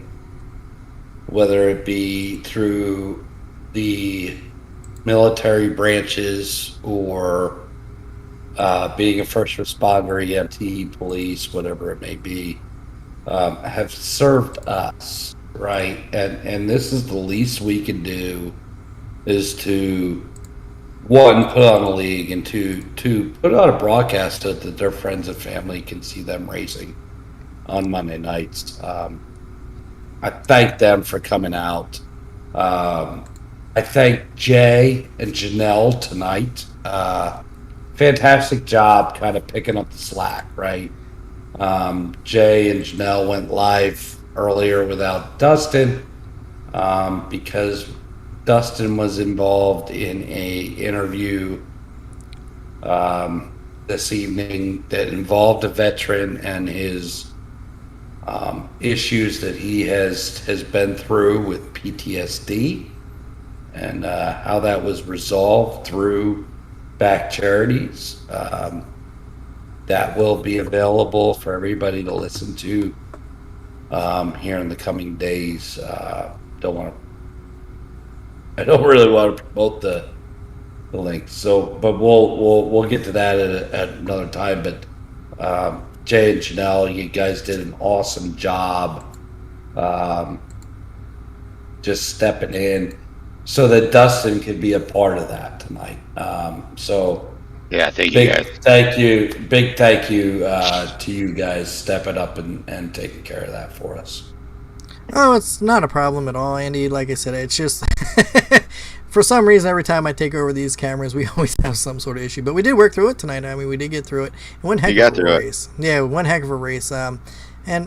whether it be through the military branches or being a first responder, EMT, police, whatever it may be, have served us. Right, and this is the least we can do, is to, one, put on a league, and two, put on a broadcast so that their friends and family can see them racing on Monday nights. I thank them for coming out. I thank Jay and Janelle tonight. Fantastic job kind of picking up the slack, right? Jay and Janelle went live earlier without Dustin, because Dustin was involved in a interview this evening that involved a veteran and his issues that he has been through with PTSD, and how that was resolved through Back Charities. That will be available for everybody to listen to here in the coming days. I don't really want to promote the link, but we'll get to that at another time. But Jay and Janelle, you guys did an awesome job, just stepping in so that Dustin could be a part of that tonight. Yeah, thank you guys. Big thank you to you guys stepping up and taking care of that for us. Oh, it's not a problem at all, Andy. Like I said, it's just for some reason every time I take over these cameras, we always have some sort of issue. But we did work through it tonight. I mean, we did get through it. One heck of a race. Yeah, one heck of a race. And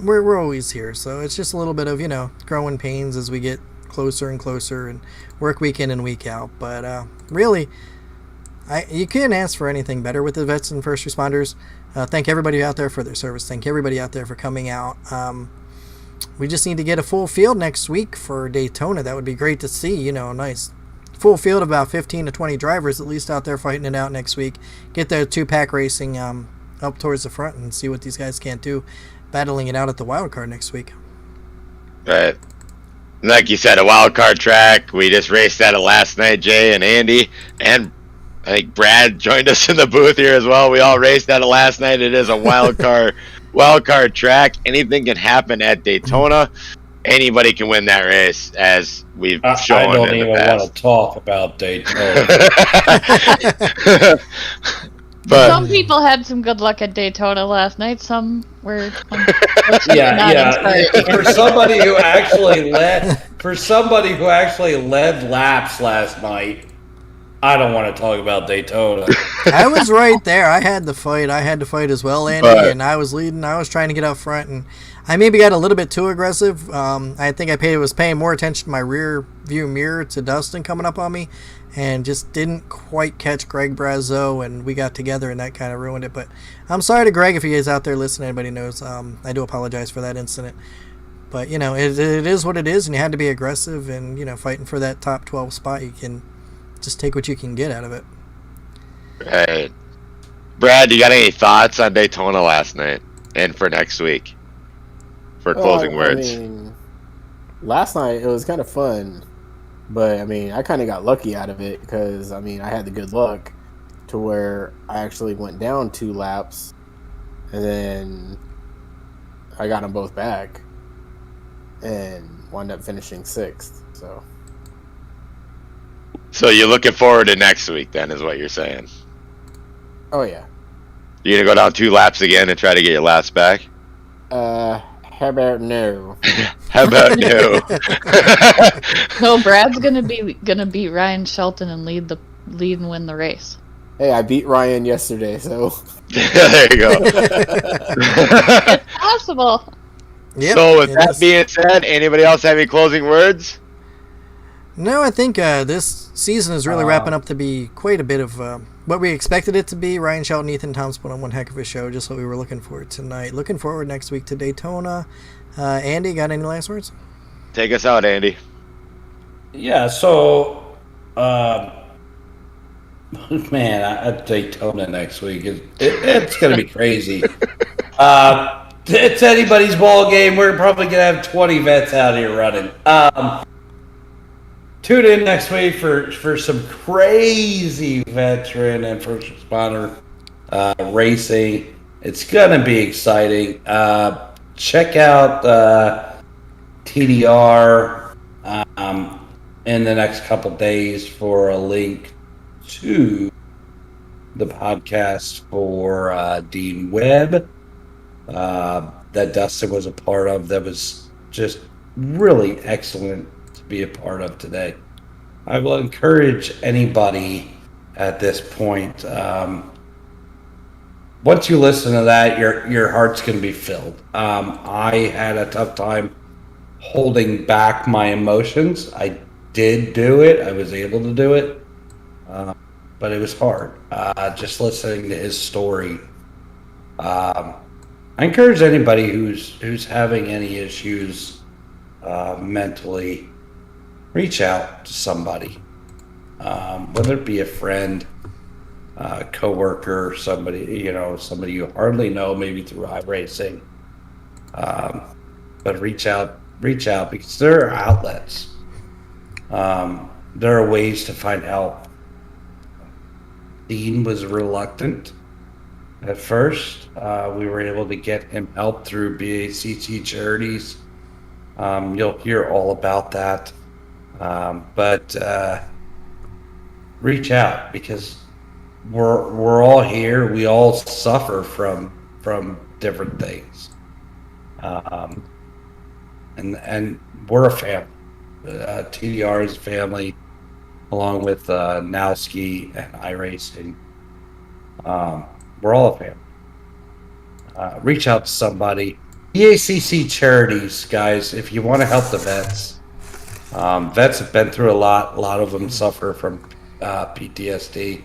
we're always here, so it's just a little bit of growing pains as we get closer and closer and work week in and week out. But really, you can't ask for anything better with the vets and first responders. Thank everybody out there for their service. Thank everybody out there for coming out. We just need to get a full field next week for Daytona. That would be great to see. Nice full field of about 15 to 20 drivers at least out there fighting it out next week. Get the two-pack racing up towards the front and see what these guys can't do, battling it out at the wild card next week. Right. Like you said, a wild card track. We just raced at it last night, Jay and Andy, and I think Brad joined us in the booth here as well. We all raced at it last night. It is a wild card track. Anything can happen at Daytona. Anybody can win that race, as we've shown. I don't even want to talk about Daytona. But some people had some good luck at Daytona last night. Some were yeah. For somebody who actually led laps last night, I don't want to talk about Daytona. I was right there. I had to fight. I had to fight as well, Andy, and I was leading. I was trying to get out front, and I maybe got a little bit too aggressive. I think I was paying more attention to my rear view mirror to Dustin coming up on me, and just didn't quite catch Greg Brazo, and we got together, and that kind of ruined it. But I'm sorry to Greg if he is out there listening. Anybody knows. I do apologize for that incident. But, you know, it is what it is, and you had to be aggressive, and, you know, fighting for that top 12 spot, you can just take what you can get out of it. Right. Brad, you got any thoughts on Daytona last night and for next week? For closing words. I mean, last night it was kind of fun, but I mean, I kind of got lucky out of it because I mean, I had the good luck to where I actually went down 2 laps, and then I got them both back, and wound up finishing 6th. So you're looking forward to next week, then, is what you're saying? Oh yeah. You're gonna go down 2 laps again and try to get your laps back? How about no? How about you? No, Brad's gonna beat Ryan Shelton and lead and win the race. Hey, I beat Ryan yesterday, so There you go. It's possible. Yep, So with it that is. being said, anybody else have any closing words? No, I think this season is really wrapping up to be quite a bit of what we expected it to be. Ryan Shelton, Ethan Thompson put on one heck of a show, just what we were looking for tonight. Looking forward next week to Daytona. Andy, got any last words? Take us out, Andy. Yeah, so, man, at Daytona next week, it's going to be crazy. It's anybody's ball game. We're probably going to have 20 vets out here running. Tune in next week for some crazy veteran and first responder racing. It's going to be exciting. Check out TDR in the next couple days for a link to the podcast for Dean Webb that Dustin was a part of. That was just really excellent to be a part of today. I will encourage anybody at this point. Once you listen to that, your heart's going to be filled. I had a tough time holding back my emotions. I did do it. I was able to do it. But it was hard. Just listening to his story. I encourage anybody who's having any issues mentally, reach out to somebody, whether it be a friend, coworker, somebody you hardly know, maybe through iRacing. But reach out because there are outlets. There are ways to find help. Dean was reluctant at first. We were able to get him help through BACC Charities. You'll hear all about that. But reach out because we're all here. We all suffer from different things. And we're a family. TDR is a family, along with Nowski and iRacing. We're all a family. Reach out to somebody. BACC Charities, guys, if you want to help the vets. Vets have been through a lot. A lot of them suffer from PTSD.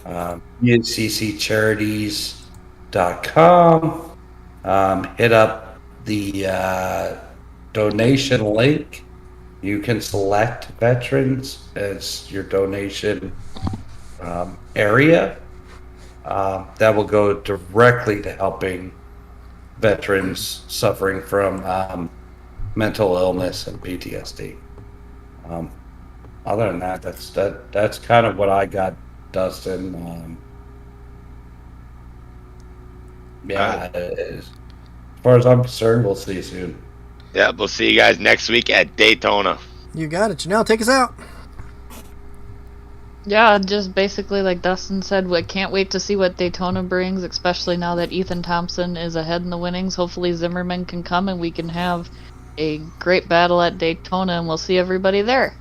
BACCcharities.com. Hit up the donation link. You can select veterans as your donation area. That will go directly to helping veterans suffering from mental illness and PTSD. Other than that, that's kind of what I got, Dustin. As far as I'm concerned, we'll see you soon. Yeah, we'll see you guys next week at Daytona. You got it. Janelle, take us out. Yeah, just basically like Dustin said, we can't wait to see what Daytona brings, especially now that Ethan Thompson is ahead in the winnings. Hopefully Zimmerman can come and we can have a great battle at Daytona, and we'll see everybody there.